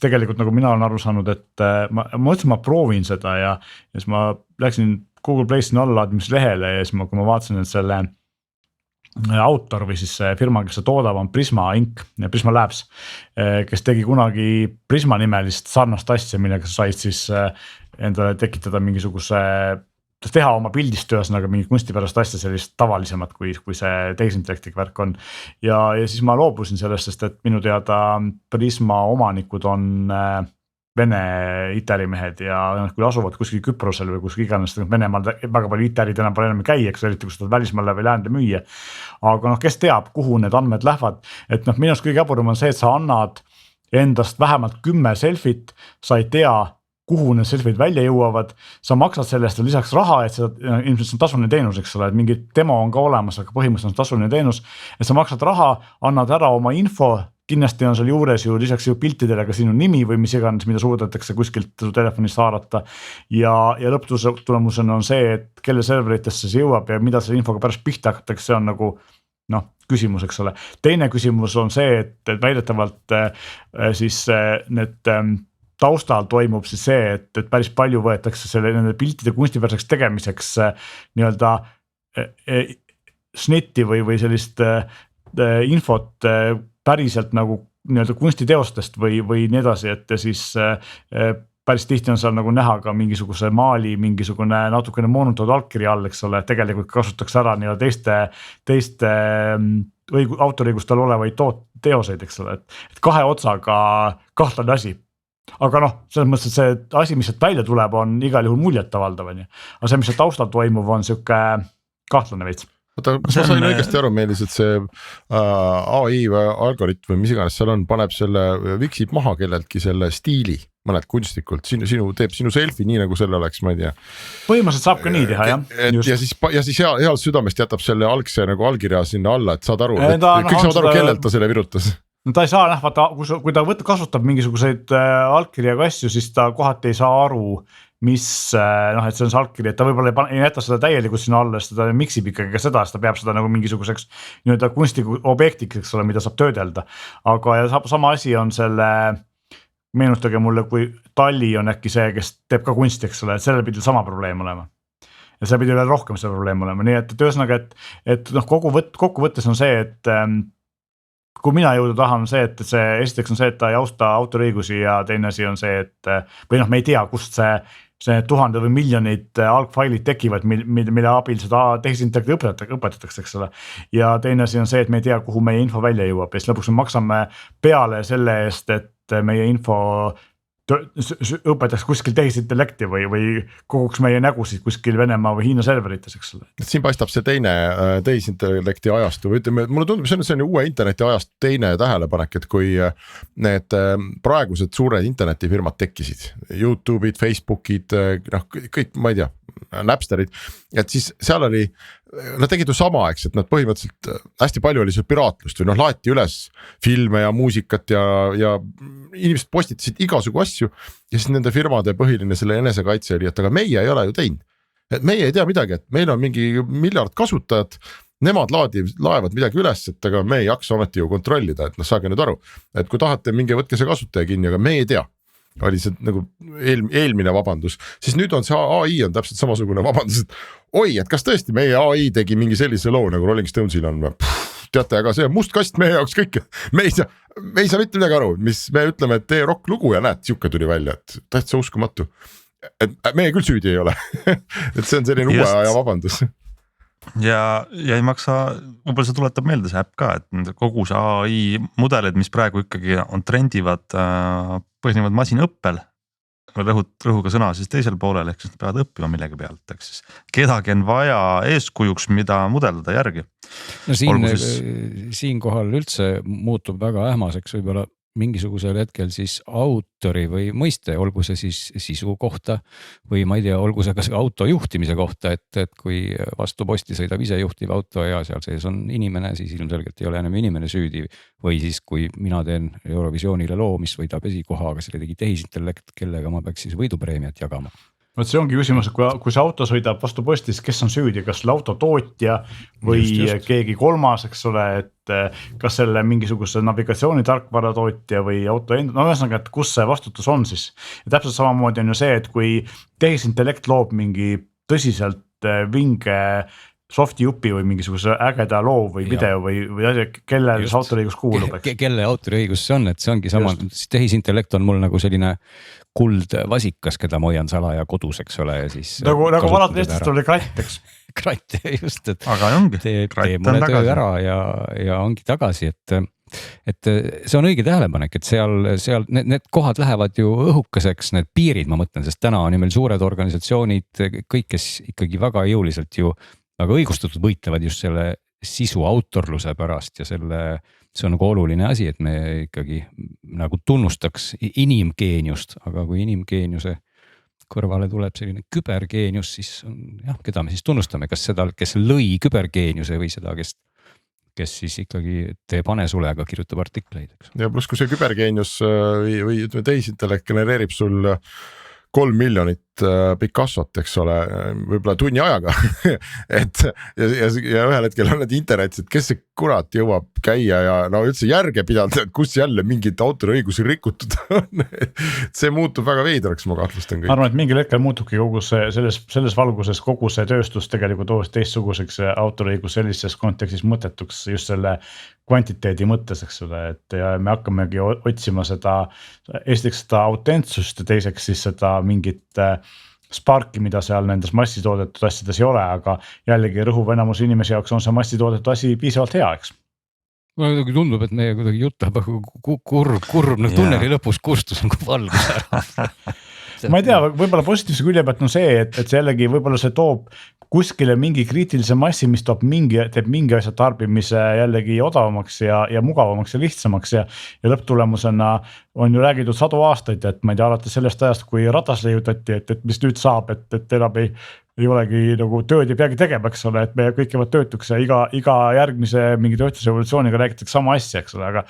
D: tegelikult nagu mina olen aru saanud, et ma mõtlesin, ma proovin seda ja siis ma läksin Google Play sinna allalaadimislehele ja siis kui ma vaatasin, et selle autor või siis firma, kes seda toodab, on Prisma Inc. ja Prisma Labs, kes tegi kunagi Prisma nimelist sarnast asja, millega sa said siis endale tekitada mingisuguse teha oma pildist ühesõnaga mingi kunstipärast asja sellist tavalisemat, kui see tehisintellektiga värk on. Ja siis ma loobusin sellest, sest et minu teada Prisma omanikud on Vene IT-ärimehed ja kui asuvad kuskil Küprosel või kuskil iganes, Venemaal väga palju IT-ärid enam pole enam käi, eks eriti kui seda välismaale või läände müüa. Aga kes teab, kuhu need andmed lähevad, et minu arust kõige jaburum on see, et sa annad endast vähemalt 10 selfit, sa ei tea, kuhu need selfid välja jõuavad, sa maksad sellest ja lisaks raha, et seda ilmselt see on tasuline teenus, eks ole, et mingi demo on ka olemas, aga põhimõtteliselt on tasuline teenus, et sa maksad raha, annad ära oma info, kindlasti on seal juures ju lisaks ju piltidele ka sinu nimi või mis iganes, mida suudetakse kuskilt su telefonist haarata ja lõpptulemusena on see, et kelle serveritesse see jõuab ja mida selle infoga pärast pihta hakatakse, see on nagu küsimus, eks ole. Teine küsimus on see, et väidetavalt siis need taustal toimub siis see, et päris palju võetakse nende piltide kunstipäraseks tegemiseks nii-öelda snitti või sellist infot päriselt nagu nii-öelda kunstiteostest või nii edasi, et siis päris tihti on seal nagu näha ka mingisuguse maali, mingisugune natukene moonutatud allkiri all, eks ole, tegelikult kasutatakse ära nii-öelda teiste autoriõigustel olevaid teoseid, eks ole, et kahe otsaga kahtlane asi. Aga selles mõttes, et see asi, mis sealt välja tuleb, on igal juhul muljetavaldav, aga see, mis seal taustal toimub, on siuke kahtlane veits.
E: Oota, kas ma sain õigesti aru, Meelis, et see AI või algoritm või mis iganes seal on, paneb selle, viksib maha kelleltki selle stiili mõned kunstlikult, teeb sinu selfie nii nagu selle oleks, ma ei tea.
D: Põhimõtteliselt saab ka nii teha, jah.
E: Ja siis heal südamest jätab selle algse nagu allkirja sinna alla, et saad aru, kõik saavad aru, kellelt ta selle virutas.
D: No ta ei saa nähvata, kui ta kasutab mingisuguseid allkirjaga asju, siis ta kohati ei saa aru, mis, et see on see allkiri, et ta võib-olla ei jäta seda täielikult sinna alla, sest ta miksib ikkagi ka seda, sest ta peab seda nagu mingisuguseks nii-öelda kunstliku objektiks, eks ole, mida saab töödelda. Aga ja sama asi on selle, meenutage mulle, kui Talli on äkki see, kes teeb ka kunsti, eks ole, et sellel pidi sama probleem olema. Ja see pidi veel rohkem see probleem olema, nii et ühesõnaga, et kokkuvõttes on see, et kui mina jõuda tahan, on see, et see esiteks on see, et ta ei austa autoriõigusi ja teine asi on see, et või me ei tea, kust see tuhanded või miljonid algfailid tekivad, mille abil seda tehisintellekti õpetatakse, eks ole. Ja teine asi on see, et me ei tea, kuhu meie info välja jõuab ja siis lõpuks me maksame peale selle eest, et meie info õpetaks kuskil tehisintellekti või koguks meie nägusid kuskil Venemaa või Hiina serverites, eks ole.
E: Et siin paistab see teine tehisintellekti ajastu või ütleme, mulle tundub, see on uue interneti ajastu teine tähelepanek, et kui need praegused suured internetifirmad tekkisid, YouTube'id, Facebook'id, noh kõik, ma ei tea, Napsterid, et siis seal oli, nad tegid ju sama, eks, et nad põhimõtteliselt hästi palju oli seal piraatlust või noh, laeti üles filme ja muusikat ja inimesed postitasid igasugu asju ja siis nende firmade põhiline selle enesekaitse oli, et aga meie ei ole ju teinud. Et meie ei tea midagi, et meil on mingi miljard kasutajat, nemad laevad midagi üles, et aga me ei jaksa ometi ju kontrollida, et noh, saage nüüd aru, et kui tahate, minge võtke see kasutaja kinni, aga me ei tea. Oli see nagu eelmine vabandus, siis nüüd on see AI on täpselt samasugune vabandus, et oi, et kas tõesti meie AI tegi mingi sellise loo nagu Rolling Stonesil on, teate, aga see on must kast meie jaoks kõik, me ei saa mitte midagi aru, mis me ütleme, et tee rock lugu ja näed, siuke tuli välja, et tähtsa uskumatu, et meie küll süüdi ei ole et see on selline uue aja vabandus.
B: Ja ei maksa, võib-olla see tuletab meelde see äpp ka, et kogu see AI mudelid, mis praegu ikkagi on trendivad, põhinevad masinõppel, rõhuga sõna siis teisel poolel, ehk siis nad peavad õppima millegi pealt, ehk siis kedagi on vaja eeskujuks, mida mudeldada järgi.
C: No siinkohal üldse muutub väga ähmaseks võib-olla mingisugusel hetkel siis autori või mõiste, olgu see siis sisu kohta või ma ei tea, olgu see kas auto juhtimise kohta, et kui vastu posti sõidab isejuhtiv auto ja seal sees on inimene, siis ilmselgelt ei ole enam inimene süüdi. Või siis kui mina teen Eurovisioonile loo, mis võidab esikoha, aga selle tegi tehisintellekt, kellega ma peaks siis võidupreemiat jagama.
D: Võt see ongi küsimus, et kui see auto sõidab vastu posti, siis kes on süüdi, kas selle auto tootja või just. Keegi kolmas, eks ole, et kas selle mingisuguse navigatsioonitarkvara tootja või auto enda, no ühesõnaga, et kus see vastutus on siis. Ja täpselt samamoodi on ju see, et kui tehisintellekt loob mingi tõsiselt vinge softi-jupi või mingisuguse ägeda loo või video või kellele see autoriõigus kuulub.
C: Kelle autoriõigus see on, et see ongi sama, tehisintellekt on mul nagu selline kuldvasikas, keda ma hoian salaja kodus, eks ole, ja siis
D: nagu vanad Eestist oli kratt, eks.
C: Kratt, just, et
B: aga ongi,
C: teeb mulle töö ära ja ongi tagasi, et see on õige tähelepanek, et seal need kohad lähevad ju õhukeseks, need piirid, ma mõtlen, sest täna on ju meil suured organisatsioonid, kõik, kes ikkagi väga jõuliselt ju väga õigustatud võitlevad just selle sisu autorluse pärast ja see on nagu oluline asi, et me ikkagi nagu tunnustaks inimgeeniust, aga kui inimgeeniuse kõrvale tuleb selline kübergeenius, siis on jah, keda me siis tunnustame, kas seda, kes lõi kübergeeniuse või seda, kes siis ikkagi teeb hanesulega, kirjutab artikleid.
E: Ja pluss kui see kübergeenius või ütleme tehisintellekt genereerib sul 3 miljonit Picassot, eks ole, võib-olla tunni ajaga et ja ühel hetkel on need internetis, et kes see kurat jõuab käia ja no üldse järge pidada, kus jälle mingid autoriõigusi rikutud on. See muutub väga veidraks, ma kahtlustan kõik.
D: Ma arvan, et mingil hetkel muutubki kogu see, selles valguses kogu see tööstus tegelikult teistsuguseks autoriõigus sellises kontekstis mõttetuks just selle kvantiteedi mõttes, eks ole, et ja me hakkamegi otsima seda, esiteks seda autentsust ja teiseks siis seda mingit sparki, mida seal nendes massitoodetud asjades ei ole, aga jällegi rõhuv enamus inimese jaoks on see massitoodetud asi piisavalt hea, eks.
C: Mulle tundub, et meie kuidagi jutt läheb kurb tunneli lõpus kustus nagu valgus ära.
D: Ma ei tea, võib-olla positiivse külje pealt on see, et see jällegi võib-olla see toob kuskile mingi kriitilise massi, mis teeb mingi asja tarbimise jällegi odavamaks ja mugavamaks ja lihtsamaks ja lõpptulemusena on ju räägitud 100 aastaid, et ma ei tea, alates sellest ajast, kui ratas leiutati, et mis nüüd saab, et enam ei olegi nagu tööd ei peagi tegema, eks ole, et me kõik jäävad töötuks ja iga järgmise mingi tööstusrevolutsiooniga räägitakse sama asja, eks ole, aga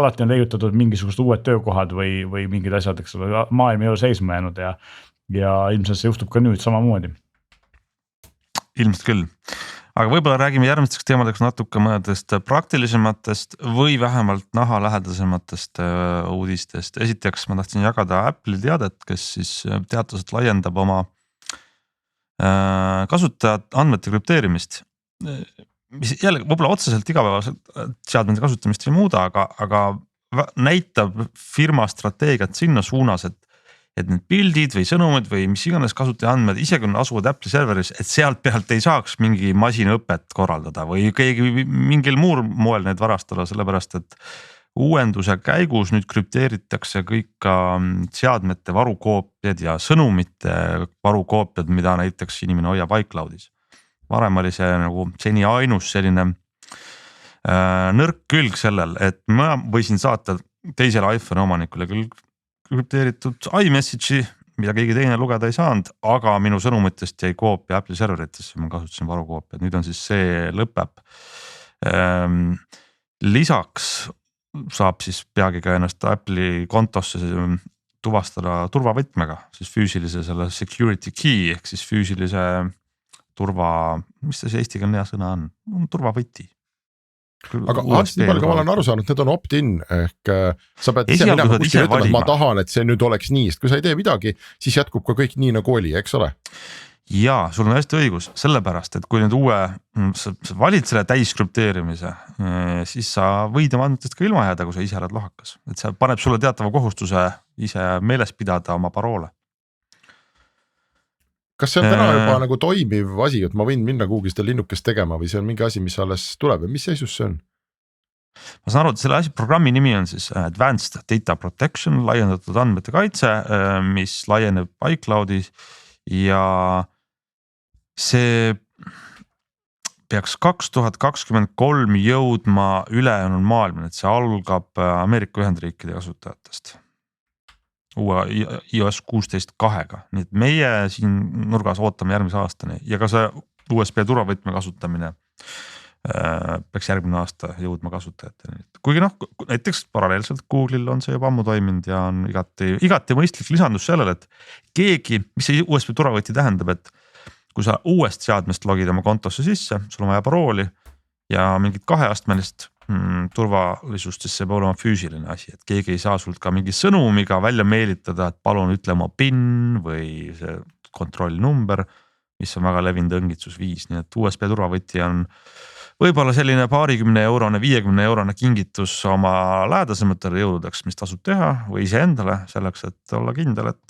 D: alati on leiutatud mingisugused uued töökohad või mingid asjad, eks ole, maailm ei ole seisma jäänud ja ilmselt see juhtub ka nüüd samamoodi.
B: Ilmselt küll, aga võib-olla räägime järgmisteks teemadeks natuke mõnedest praktilisematest või vähemalt nahalähedasematest uudistest. Esiteks ma tahtsin jagada Apple'i teadet, kes siis teataselt laiendab oma kasutajad andmete krüpteerimist, mis jälle võib-olla otseselt igapäevaselt seadmete kasutamist ei muuda, aga näitab firma strateegiat sinna suunas, et need pildid või sõnumid või mis iganes kasutaja andmed, isegi kui asuvad Apple'i serveris, et sealt pealt ei saaks mingi masinaõpet korraldada või keegi mingil muul moel need varastada, sellepärast et uuenduse käigus nüüd krüpteeritakse kõik ka seadmete varukoopiad ja sõnumite varukoopiad, mida näiteks inimene hoiab iCloudis. Varem oli see nagu seni ainus selline nõrk külg sellel, et ma võisin saata teisele iPhone omanikule küll krüpteeritud iMessage'i, mida keegi teine lugeda ei saanud, aga minu sõnumitest jäi koopia Apple'i serveritesse, ma kasutasin varukoopiat, nüüd on siis see lõpeb. Lisaks saab siis peagi ka ennast Apple'i kontosse tuvastada turvavõtmega, siis füüsilise selle security key ehk siis füüsilise turva, mis see eestikeelne sõna on, turvavõti.
E: Aga nii palju, kui ma olen aru saanud, need on opt-in ehk sa pead ise minema kuskile ütlema, et ma tahan, et see nüüd oleks nii, sest kui sa ei tee midagi, siis jätkub ka kõik nii nagu oli, eks ole?
B: Jaa, sul on hästi õigus, sellepärast, et kui nüüd sa valid selle täiskrüpteerimise, siis sa võid oma andmetest ka ilma jääda, kui sa ise oled lohakas. Et see paneb sulle teatava kohustuse ise meeles pidada oma paroole.
E: Kas see on täna juba nagu toimiv asi, et ma võin minna kuhugi seda linnukest tegema või see on mingi asi, mis alles tuleb ja mis seisus see on?
B: Ma saan aru, et selle asi programmi nimi on siis Advanced Data Protection, laiendatud andmete kaitse, mis laieneb iCloudis ja see peaks 2023 jõudma ülejäänud maailma, et see algab Ameerika Ühendriikide kasutajatest. Uue iOS 16.2, nii et meie siin nurgas ootame järgmise aastani ja ka see USB turvavõtme kasutamine peaks järgmine aasta jõudma kasutajateni. Kuigi näiteks paralleelselt Google'il on see juba ammu toiminud ja on igati mõistlik lisandus sellele, et keegi, mis see USB turvavõti tähendab, et kui sa uuest seadmest logid oma kontosse sisse, sul on vaja parooli ja mingit kaheastmelist turvalisust, siis see peab olema füüsiline asi, et keegi ei saa sult ka mingi sõnumiga välja meelitada, et palun ütle oma PIN või see kontrollnumber, mis on väga levinud õngitsusviis, nii et USB turvavõti on võib-olla selline 20 eurone, 50 eurone kingitus oma lähedasematele jõududeks, mis tasub teha või iseendale selleks, et olla kindel, et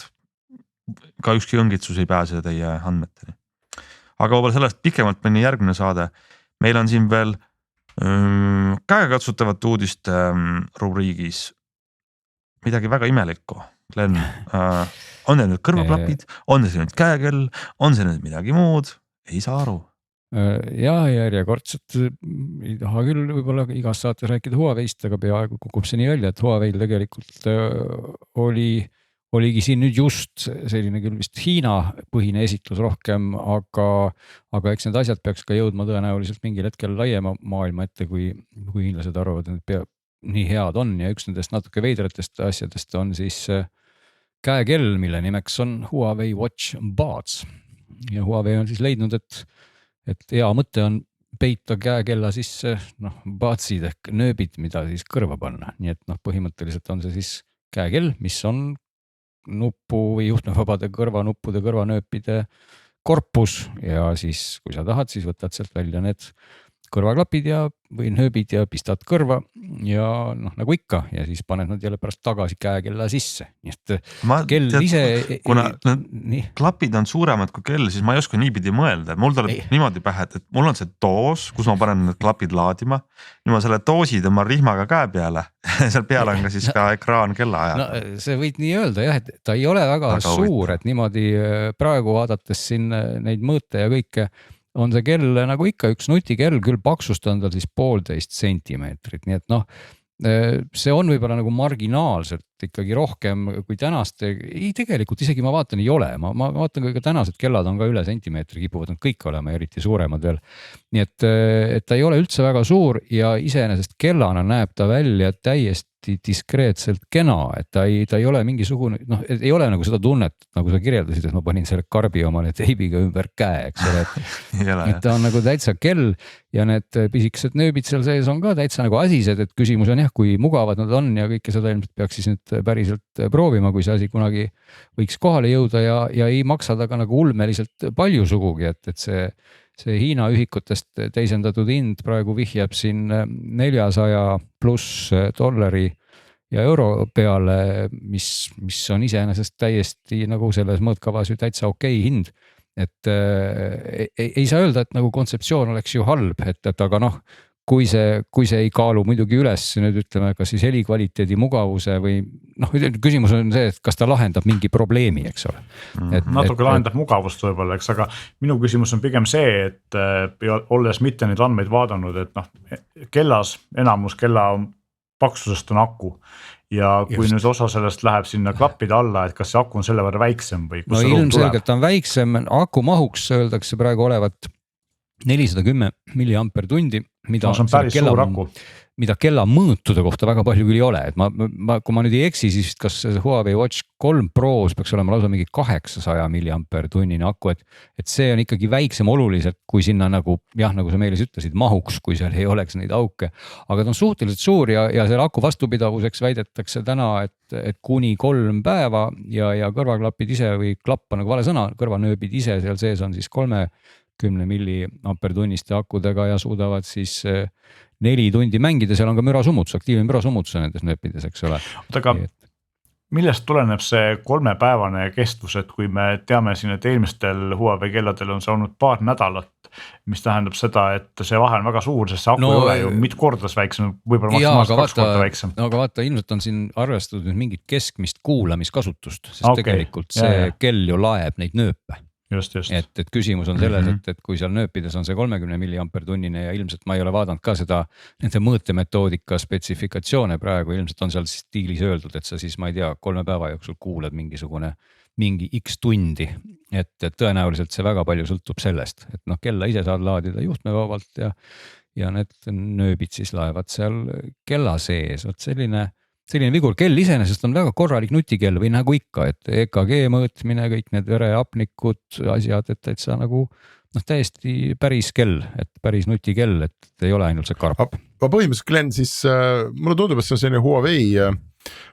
B: ka ükski õngitsus ei pääse teie andmeteni. Aga võib-olla sellest pikemalt mõni järgmine saade. Meil on siin veel käekatsutavate uudiste rubriigis midagi väga imelikku. Glenn, on need nüüd kõrvaklapid, on see nüüd käekell, on see nüüd midagi muud, ei saa aru.
C: Ja järjekordselt ei taha küll võib-olla igas saates rääkida Huawei'st, aga peaaegu kukub see nii välja, et Huawei'l tegelikult oligi siin nüüd just selline küll vist Hiina põhine esitlus rohkem, aga eks need asjad peaks ka jõudma tõenäoliselt mingil hetkel laiema maailma ette, kui hiinlased arvavad, et nii head on ja üks nendest natuke veidratest asjadest on siis käekell, mille nimeks on Huawei Watch Buds ja Huawei on siis leidnud, et hea mõte on peita käekella sisse budsid ehk nööbid, mida siis kõrva panna, nii et põhimõtteliselt on see siis käekell, mis on nuppu või juhtmevabade kõrvanuppude, kõrvanööpide korpus ja siis kui sa tahad, siis võtad sealt välja need kõrvaklapid või nööbid ja pistad kõrva ja nagu ikka ja siis paned nad jälle pärast tagasi käekella sisse. Nii et kell ise...
B: Kuna klapid on suuremad kui kell, siis ma ei oska niipidi mõelda. Mul tuleb niimoodi pähe, et mul on see doos, kus ma panen need klapid laadima. Nüüd ma selle doosi tõmban rihmaga käe peale. Seal peale on ka siis ka ekraan kella ajal.
C: No, see võid nii öelda jah, et ta ei ole väga suur, et niimoodi praegu vaadates siin neid mõõte ja kõike on see kell nagu ikka üks nutikell, küll paksust on tal siis 1,5 sentimeetrit, nii et see on võib-olla nagu marginaalselt ikkagi rohkem kui tänaste, tegelikult isegi ma vaatan ei ole, ma vaatan ka tänased kellad on ka üle sentimeetri kipuvad nad kõik olema, eriti suuremad veel. Nii et ta ei ole üldse väga suur ja iseenesest kellana näeb ta välja täiesti diskreetselt kena, et ta ei ole mingisugune, ei ole nagu seda tunnet, nagu sa kirjeldasid, et ma panin selle karbi omale teibiga ümber käe, eks ole, et ta on nagu täitsa kell ja need pisikesed nööbid seal sees on ka täitsa nagu asised, et küsimus on jah, kui mugavad nad on ja kõike seda ilmselt peaks siis nüüd päriselt proovima, kui see asi kunagi võiks kohale jõuda ja ei maksa ta ka nagu ulmeliselt palju sugugi, et see Hiina ühikutest teisendatud hind praegu vihjab siin $400+ ja euro peale, mis on iseenesest täiesti nagu selles mõõtkavas ju täitsa okei hind. Et ei saa öelda, et nagu kontseptsioon oleks ju halb, et aga kui see ei kaalu muidugi üles nüüd ütleme, kas siis helikvaliteedi mugavuse või noh, küsimus on see, et kas ta lahendab mingi probleemi, eks ole.
D: Natuke lahendab mugavust võib-olla, eks, aga minu küsimus on pigem see, et olles mitte neid andmeid vaadanud, et noh, kellas enamus kella paksusest on aku. Ja kui nüüd osa sellest läheb sinna klappide alla, et kas see aku on selle võrra väiksem või kus
C: no ilmselgelt on väiksem, aku mahuks öeldakse praegu olevat 410 milliampertundi, mida,
D: no,
C: mida kella mõõtude kohta väga palju küll ei ole, et kui ma nüüd ei eksi, siis kas Huawei Watch 3 Pros peaks olema lausa mingi 800 milliampertunnine aku, et see on ikkagi väiksem oluliselt, kui sinna nagu jah, nagu sa Meelis ütlesid, mahuks, kui seal ei oleks neid auke, aga ta on suhteliselt suur ja selle aku vastupidavuseks väidetakse täna, et kuni 3 päeva ja kõrvaklapid ise või klapp on nagu vale sõna, kõrvanööbid ise seal sees on siis 30 milliampertunniste akudega ja suudavad siis 4 tundi mängida, seal on ka mürasummutus, aktiivne mürasummutus nendes nööpides, eks ole.
D: Aga millest tuleneb see 3-päevane kestvus, et kui me teame siin, et eelmistel Huawei kelladel on see olnud paar nädalat, mis tähendab seda, et see vahe on väga suur, sest see aku ei ole ju mitu kordas väiksem, võib-olla maksimaalselt 2 korda väiksem.
C: Aga vaata, ilmselt on siin arvestatud mingit keskmist kuulamiskasutust, sest tegelikult see kell ju laeb neid nööpe.
D: Just.
C: Et küsimus on selles, et kui seal nööpides on see 30 milliampertunnine ja ilmselt ma ei ole vaadanud ka seda nende mõõtemetoodika spetsifikatsioone praegu, ilmselt on seal stiilis öeldud, et sa siis, ma ei tea, 3 päeva jooksul kuuled mingi X tundi, et tõenäoliselt see väga palju sõltub sellest, et noh, kella ise saad laadida juhtmevabalt ja need nööbid siis laevad seal kella sees, vot selline vigur, kell iseenesest on väga korralik nutikell või nagu ikka, et EKG mõõtmine, kõik need vereapnikud, asjad, et sa nagu täiesti päris kell, et päris nutikell, et ei ole ainult see karp.
E: Ma põhimõtteliselt, Glen, siis mulle tundub, et see on selline Huawei,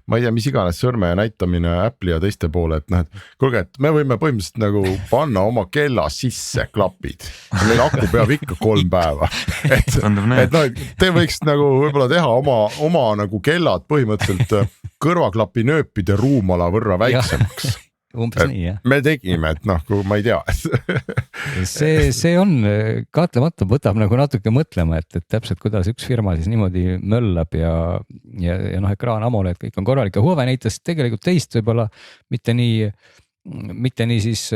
E: ma ei tea, mis iganes sõrme näitamine Apple'i ja teiste poole, et noh, et kuulge, et me võime põhimõtteliselt nagu panna oma kella sisse klapid. Meil aku peab ikka 3 päeva. Et noh, te võiks nagu võib-olla teha oma nagu kellad põhimõtteliselt kõrvaklapi nööpide ruumala võrra väiksemaks.
C: Umbes nii, jah.
E: Me tegime, et noh, kui ma ei tea.
C: see on kahtlemata võtab nagu natuke mõtlema, et täpselt kuidas üks firma siis niimoodi möllab ja noh, ekraan AMOLED, kõik on korralik ja Huawei näitas tegelikult teist võib-olla mitte nii siis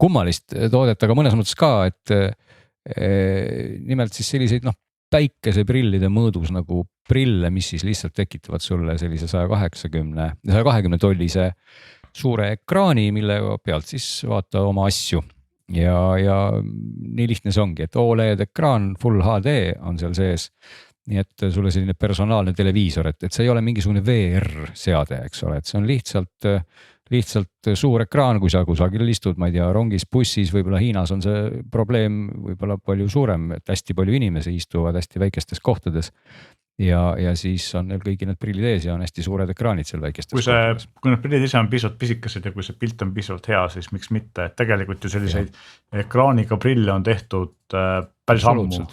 C: kummalist toodet, aga mõnes mõttes ka, et nimelt siis selliseid noh, päikeseprillide mõõdus nagu prille, mis siis lihtsalt tekitavad sulle sellise 120 tollise suure ekraani, mille pealt siis vaata oma asju ja nii lihtne see ongi, et OLED ekraan Full HD on seal sees, nii et sulle selline personaalne televiisor, et see ei ole mingisugune VR seade, eks ole, et see on lihtsalt suur ekraan, kui sa kusagil istud, ma ei tea, rongis, bussis, võib-olla Hiinas on see probleem võib-olla palju suurem, et hästi palju inimesi istuvad hästi väikestes kohtades. Ja siis on neil kõigi need prillid ees ja on hästi suured ekraanid seal väikestes.
D: Kui need prillid ise on pisut pisikesed ja kui see pilt on pisut hea, siis miks mitte, et tegelikult ju selliseid ekraaniga prille on tehtud päris ammu.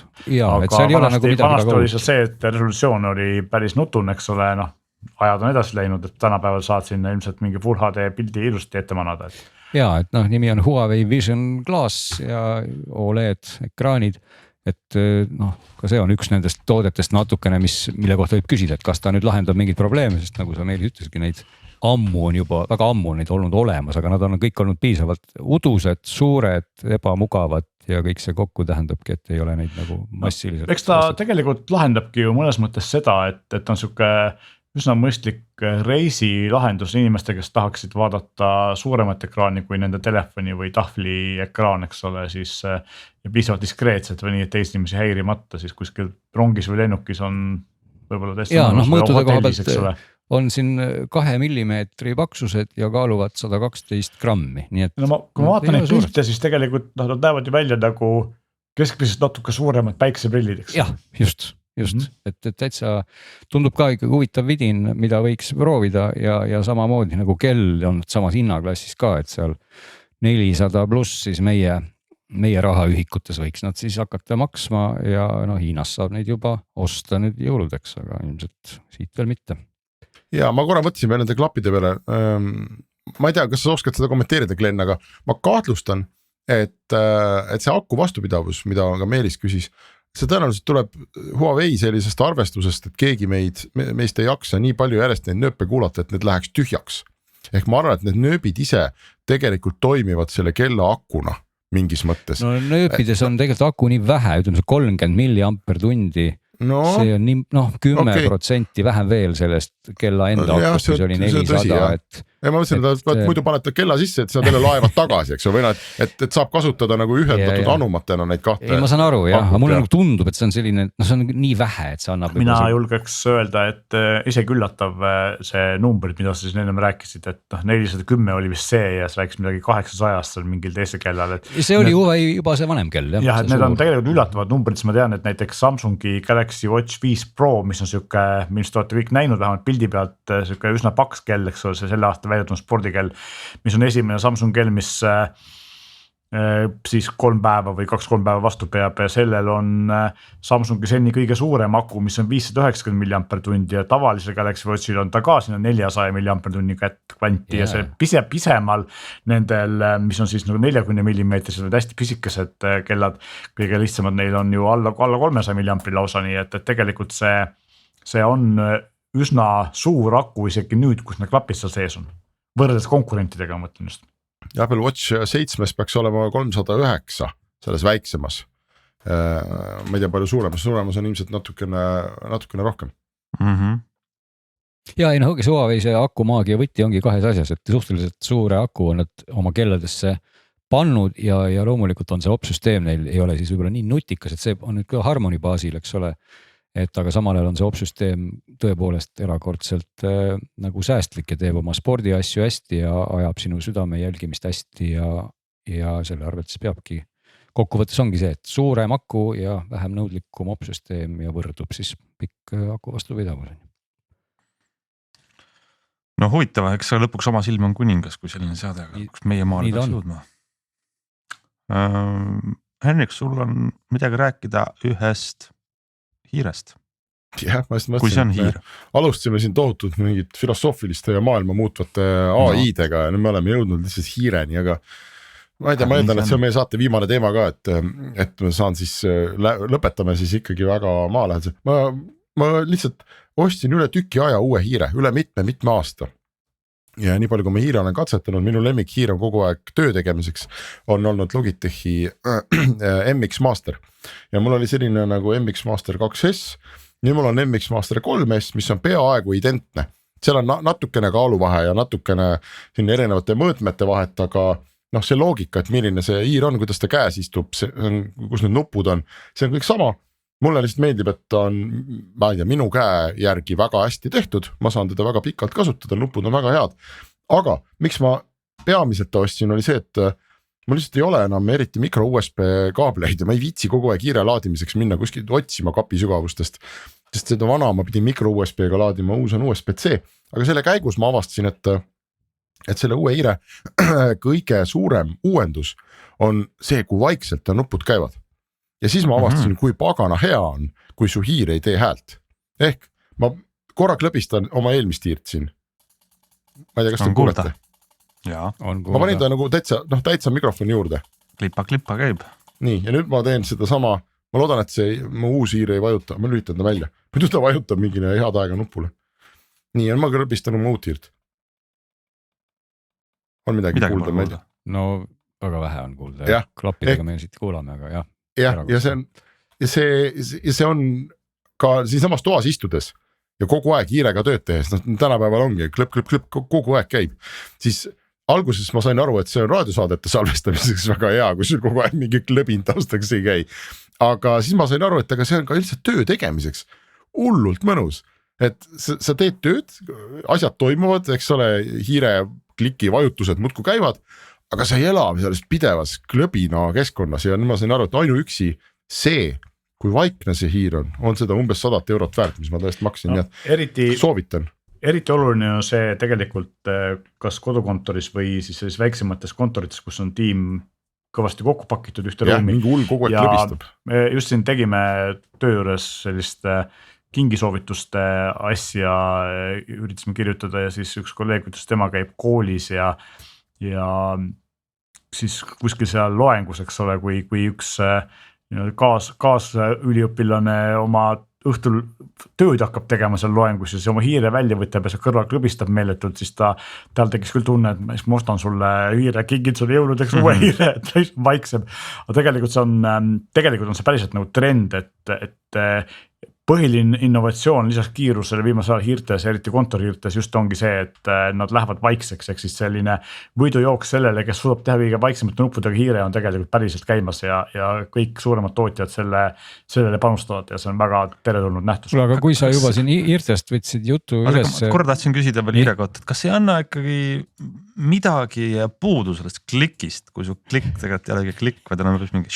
D: Aga vanasti oli see, et resolutsioon oli päris nutune, eks ole, noh, ajad on edasi läinud, et tänapäeval saad sinna ilmselt mingi Full HD pildi ilusti ette manada.
C: Ja, et noh, nimi on Huawei Vision Glass ja OLED ekraanid. Et noh, ka see on üks nendest toodetest natukene, mille kohta võib küsida, et kas ta nüüd lahendab mingid probleeme, sest nagu sa Meelis ütlesidki, neid väga ammu on neid olnud olemas, aga nad on kõik olnud piisavalt udused, suured, ebamugavad ja kõik see kokku tähendabki, et ei ole neid nagu massiliselt.
D: Eks ta tegelikult lahendabki ju mõnes mõttes seda, et on siuke üsna mõistlik reisilahendus inimeste, kes tahaksid vaadata suuremat ekraani kui nende telefoni või tahvli ekraan, eks ole, siis ja piisavalt diskreetselt või nii, et teisi inimesi häirimata, siis kuskil rongis või lennukis on võib-olla tõesti.
C: Ja noh, mõõtude koha pealt on siin 2 millimeetri paksused ja kaaluvad 112 grammi. Nii et,
D: no kui ma vaatan neid pilte, siis tegelikult nad näevad ju välja nagu keskmisest natuke suuremad päikseprillid, eks.
C: Jah, just, et täitsa tundub ka ikkagi huvitav vidin, mida võiks proovida ja samamoodi nagu kell on samas hinnaklassis ka, et seal 400 pluss siis meie rahaühikutes võiks nad siis hakata maksma ja no Hiinas saab neid juba osta nüüd jõuludeks, aga ilmselt siit veel mitte.
E: Ja ma korra mõtlesin veel nende klappide peale. Ma ei tea, kas sa oskad seda kommenteerida, Glen, aga ma kahtlustan, et see aku vastupidavus, mida ka Meelis küsis, see tõenäoliselt tuleb Huawei sellisest arvestusest, et keegi meist ei jaksa nii palju järjest neid nööpe kuulata, et need läheks tühjaks. Ehk ma arvan, et need nööbid ise tegelikult toimivad selle kella akuna mingis mõttes.
C: No nööpides on tegelikult aku nii vähe, ütleme see 30 milliampertundi. See on nii 10% vähem veel sellest kella enda akust, mis oli 400, et
E: ja ma mõtlesin, et muidu panete kella sisse, et sa teile laevad tagasi, eks või et saab kasutada nagu ühendatud anumatena neid kahte.
C: Ei, ma saan aru jah, aga mulle nagu tundub, et see on selline, see on nii vähe, et see annab.
D: Mina julgeks öelda, et isegi üllatav see numbrid, mida sa siis ennem rääkisid, et 410 oli vist see ja sa rääkis midagi 800 seal mingil teise kellal.
C: See oli juba see vanem kell.
D: Jah, et need on tegelikult üllatavad numbrid, siis ma tean, et näiteks Samsungi Galaxy Watch 5 Pro, mis on siuke, millest olete kõik näinud vähemalt pildi pealt, siuke üsna paks kell, eks ole, see selle aasta väidetun spordikell, mis on esimene Samsung kell, mis siis 3 päeva või 2-3 päeva vastu peab ja sellel on Samsungi seni kõige suurem aku, mis on 590 mAh ja tavalisel Galaxy Watchil on ta ka sinna 400 mAh kvanti ja see pisemal nendel, mis on siis nagu 40 mm hästi pisikesed kellad, kõige lihtsamad neil on ju alla 300 mAh lausa, nii et tegelikult see on üsna suur aku isegi nüüd, kus need klapid seal sees on. Võrreldes konkurentidega mõtlen just.
E: Apple Watch 7 peaks olema 309 selles väiksemas. Ma ei tea, palju suuremas on ilmselt natukene rohkem.
C: Ja ei ongi Huawei see aku maagia võti ongi kahes asjas, et suhteliselt suure aku on nad oma kelladesse pannud ja loomulikult on see opsüsteem neil ei ole siis võib-olla nii nutikas, et see on nüüd ka Harmony baasil, eks ole. Et aga samal ajal on see opsüsteem tõepoolest erakordselt nagu säästlik ja teeb oma spordiasju hästi ja ajab sinu südame jälgimist hästi ja selle arvelt siis peabki. Kokkuvõttes ongi see, et suurem aku ja vähem nõudlikum opsüsteem ja võrdub siis pikk aku vastupidavus.
B: No huvitav, eks lõpuks oma silm on kuningas, kui selline seade, kus meie maale peaks jõudma. Henrik, sul on midagi rääkida ühest hiirest.
E: Jah, kui see on hiir. Alustasime siin tohutult mingit filosoofiliste ja maailma muutvate AI-dega ja nüüd me oleme jõudnud lihtsalt hiireni, aga ma ei tea, ma eeldan, et see on meie saate viimane teema ka, et ma saan siis, lõpetame siis ikkagi väga maalähedase. Ma lihtsalt ostsin üle tüki aja uue hiire, üle mitme aasta. Ja nii palju, kui ma hiire olen katsetanud, minu lemmik hiir on kogu aeg töö tegemiseks, on olnud Logitechi MX Master. Ja mul oli selline nagu MX Master 2S, nii mul on MX Master 3S, mis on peaaegu identne. Seal on natukene kaaluvahe ja natukene siin erinevate mõõtmete vahet, aga see loogika, et milline see hiir on, kuidas ta käes istub, kus need nupud on, see on kõik sama. Mulle lihtsalt meeldib, et ta on, ma ei tea, minu käe järgi väga hästi tehtud, ma saan teda väga pikalt kasutada, nupud on väga head. Aga miks ma peamiselt ostsin oli see, et mul lihtsalt ei ole enam eriti mikro USB kaableid ja ma ei viitsi kogu aeg hiire laadimiseks minna kuskil otsima kapi sügavustest, sest seda vana ma pidin mikro USB-ga laadima, uus on USB-C, aga selle käigus ma avastasin, et selle uue hiire kõige suurem uuendus on see, kui vaikselt ta nupud käivad. Ja siis ma avastasin, kui pagana hea on, kui su hiir ei tee häält. Ehk ma korra klõbistan oma eelmist hiirt siin. Ma ei tea, kas te kuulete?
B: Jaa,
E: on kuulda. Ma panin ta nagu täitsa mikrofoni juurde.
B: Klippa käib.
E: Nii, ja nüüd ma teen seda sama. Ma loodan, et see mu uus hiir ei vajuta. Ma lülitan ta välja. Nüüd ta vajutab mingine head aega nupule. Nii, ja ma klõbistan oma uut hiirt. On midagi kuulda?
C: No väga vähe on kuulda. Klappidega me siit kuulame, aga jah.
E: Ja see on ka siinsamas toas istudes ja kogu aeg hiirega tööd tehes, tänapäeval ongi klõp, kogu aeg käib. Siis alguses ma sain aru, et see on raadiosaadete salvestamiseks väga hea, kui sul kogu aeg mingi klõbin taustaks ei käi. Aga siis ma sain aru, et see on ka lihtsalt töö tegemiseks hullult mõnus. Et sa teed tööd, asjad toimuvad, eks ole, hiire kliki vajutused muudkui käivad, aga sa ei ela selles pidevas klõbina keskkonnas ja nüüd ma sain aru, et ainuüksi see, kui vaikne see hiir on seda umbes 100 eurot väärt, mis ma tõesti maksin, nii soovitan.
D: Eriti oluline on see tegelikult kas kodukontoris või siis väiksemates kontorites, kus on tiim kõvasti kokku pakitud ühte ruumi.
E: Mingi hull kogu aeg klõbistab.
D: Me just siin tegime töö juures sellist kingisoovituste asja, üritasime kirjutada ja siis üks kolleeg ütles, tema käib koolis ja siis kuskil seal loengus, eks ole, kui üks kaasüliõpilane oma õhtul tööd hakkab tegema seal loengus ja siis oma hiire välja võtab ja see kõrval klõbistab meeletult, siis tal tekkis küll tunne, et ma ostan sulle hiire, kingin sulle jõuludeks uue hiire, et vaikseb. Aga tegelikult on see päriselt nagu trend, et põhiline innovatsioon lisaks kiirusele viimasel ajal hiirtes, eriti kontorihiirtes just ongi see, et nad lähevad vaikseks, ehk siis selline võidujooks sellele, kes suudab teha kõige vaiksemate nuppudega hiire on tegelikult päriselt käimas ja kõik suuremad tootjad sellele panustavad ja see on väga teretulnud nähtus.
C: Aga kui sa juba siin hiirtest võtsid jutu üles.
B: Korra tahtsin küsida veel hiire kohta, et kas ei anna ikkagi midagi puudu sellest klikist, kui su klikk tegelikult ei olegi klikk, vaid on mingi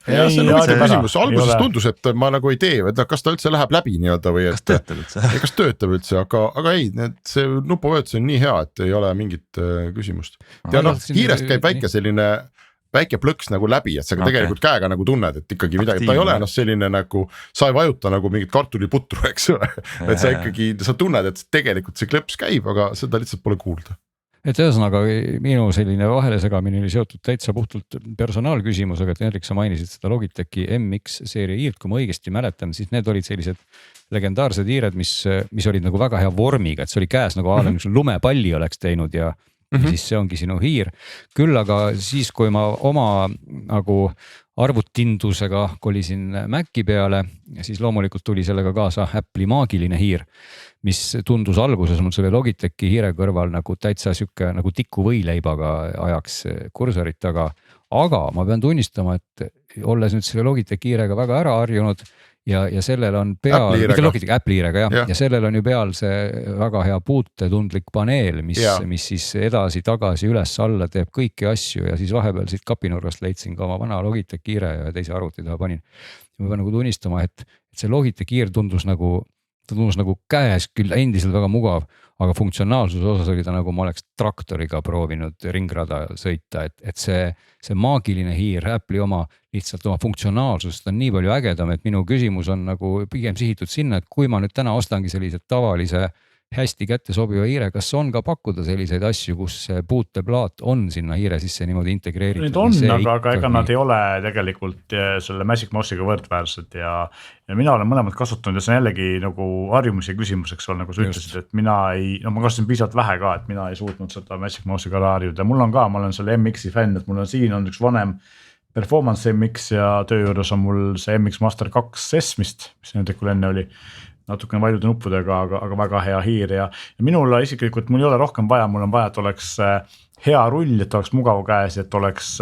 E: ja see on huvitav küsimus, alguses tundus, et ma nagu ei tee, et kas ta üldse läheb läbi nii-öelda või et kas töötab üldse, aga ei, see nupuvajutus on nii hea, et ei ole mingit küsimust. Ja hiirest käib väike plõks nagu läbi, et sa tegelikult käega nagu tunned, et ikkagi midagi, ta ei ole selline nagu, sa ei vajuta nagu mingit kartuliputru, eks ole, et sa ikkagi, sa tunned, et tegelikult see klõps käib, aga seda lihtsalt pole kuulda.
C: Et ühesõnaga minu selline vahele segamine oli seotud täitsa puhtult personaalküsimusega, et Henrik, sa mainisid seda Logitechi MX seeria hiirt, kui ma õigesti mäletan, siis need olid sellised legendaarsed hiired, mis olid nagu väga hea vormiga, et see oli käes nagu lumepalli oleks teinud ja siis see ongi sinu hiir. Küll aga siis, kui ma oma nagu arvutindusega kolisin Maci peale, siis loomulikult tuli sellega kaasa Apple'i maagiline hiir, mis tundus alguses mul selle Logitechi hiire kõrval nagu täitsa siuke nagu tiku võileibaga ajaks kursorit taga. Aga ma pean tunnistama, et olles nüüd selle Logitechi hiirega väga ära harjunud ja sellel on peal, mitte Logitechi, Apple'i hiirega ja sellel on ju peal see väga hea puutetundlik paneel, mis siis edasi, tagasi, üles, alla teeb kõiki asju ja siis vahepeal siit kapinurgast leidsin ka oma vana Logitechi hiire ja teise arvuti taha panin. Ja ma pean nagu tunnistama, et see Logitechi hiir tundus nagu käes küll endiselt väga mugav, aga funktsionaalsuse osas oli ta nagu ma oleks traktoriga proovinud ringrada sõita, et see maagiline hiir, Apple'i oma lihtsalt oma funktsionaalsust on nii palju ägedam, et minu küsimus on nagu pigem sihitud sinna, et kui ma nüüd täna ostangi sellise tavalise hästi kätte sobiva hiire, kas on ka pakkuda selliseid asju, kus puuteplaat on sinna hiire sisse niimoodi integreeritud?
D: Need on, aga ega nad ei ole tegelikult selle Magic Mouse'iga võrdväärsed ja mina olen mõlemad kasutanud ja see on jällegi nagu harjumuse küsimuseks olnud, nagu sa ütlesid, et mina ma kasutasin piisavalt vähe ka, et mina ei suutnud seda Magic Mouse'iga harjuda. Mul on ka, ma olen selle MX-i fänn, et mul on siin on üks vanem Performance MX ja töö juures on mul see MX Master 2S, mis nendekul enne oli. Natukene valjude nuppudega, aga väga hea hiir ja minul isiklikult mul ei ole rohkem vaja, mul on vaja, et oleks hea rull, et oleks mugav käes, et oleks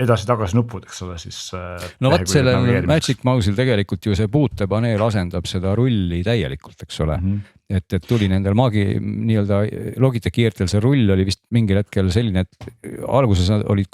D: edasi-tagasi nupud, eks ole siis.
C: No võt sellel Magic Mouse'il tegelikult ju see puutepaneel asendab seda rulli täielikult, eks ole. Et tuli nendel nii-öelda Logitechi hiirtel see rull oli vist mingil hetkel selline, et alguses oli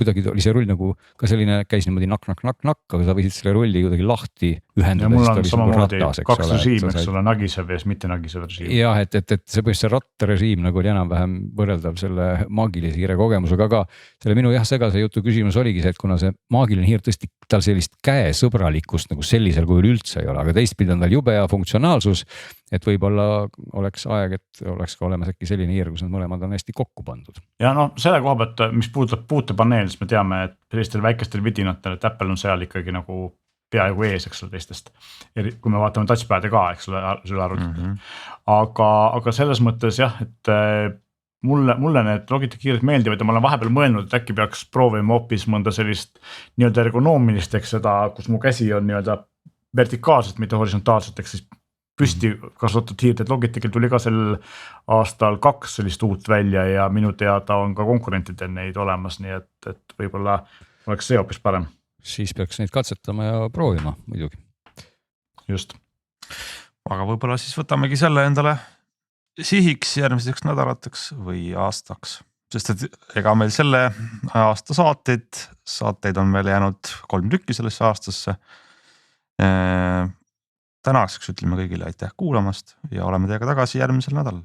C: see rull nagu ka selline, käis niimoodi nakk, aga sa võisid selle rulli kuidagi lahti ühendada.
D: Ja mul on samamoodi 2 režiim, eks ole, nagisev ja mitte nagisev režiim.
C: Jah, et see põhimõtteliselt rattarežiim nagu oli enam-vähem võrreldav selle maagilise hiire kogemusega, aga selle minu segase jutu küsimus oligi see, et kuna see maagiline hiir tõesti tal sellist käesõbralikkust nagu sellisel kujul üldse ei ole, aga teistpidi on tal jube hea funktsionaalsus, et võib-olla oleks aeg, et oleks ka olemas äkki selline hiir, kus need mõlemad on hästi kokku pandud.
D: Ja selle koha pealt, mis puudutab puutepaneel, siis me teame, et sellistel väikestel vidinatel, et Apple on seal ikkagi nagu peaaegu ees, eks ole, teistest. Kui me vaatame touchpad'e ka, eks ole, selle arvutit. Aga selles mõttes jah, et mulle need Logitechi hiired meeldivad ja ma olen vahepeal mõelnud, et äkki peaks proovima hoopis mõnda sellist nii-öelda ergonoomilist, eks seda, kus mu käsi on nii-öelda vertikaalselt, mitte horisontaalselt, eks siis püsti kasutatud hiirt, et Logitechil tuli ka sel aastal 2 sellist uut välja ja minu teada on ka konkurentidel neid olemas, nii et võib-olla oleks see hoopis parem.
C: Siis peaks neid katsetama ja proovima muidugi.
D: Just.
B: Aga võib-olla siis võtamegi selle endale sihiks järgmiseks nädalateks või aastaks, sest et ega meil selle aasta saateid on veel jäänud 3 tükki sellesse aastasse. Tänaseks ütleme kõigile aitäh kuulamast ja oleme teiega tagasi järgmisel nädalal.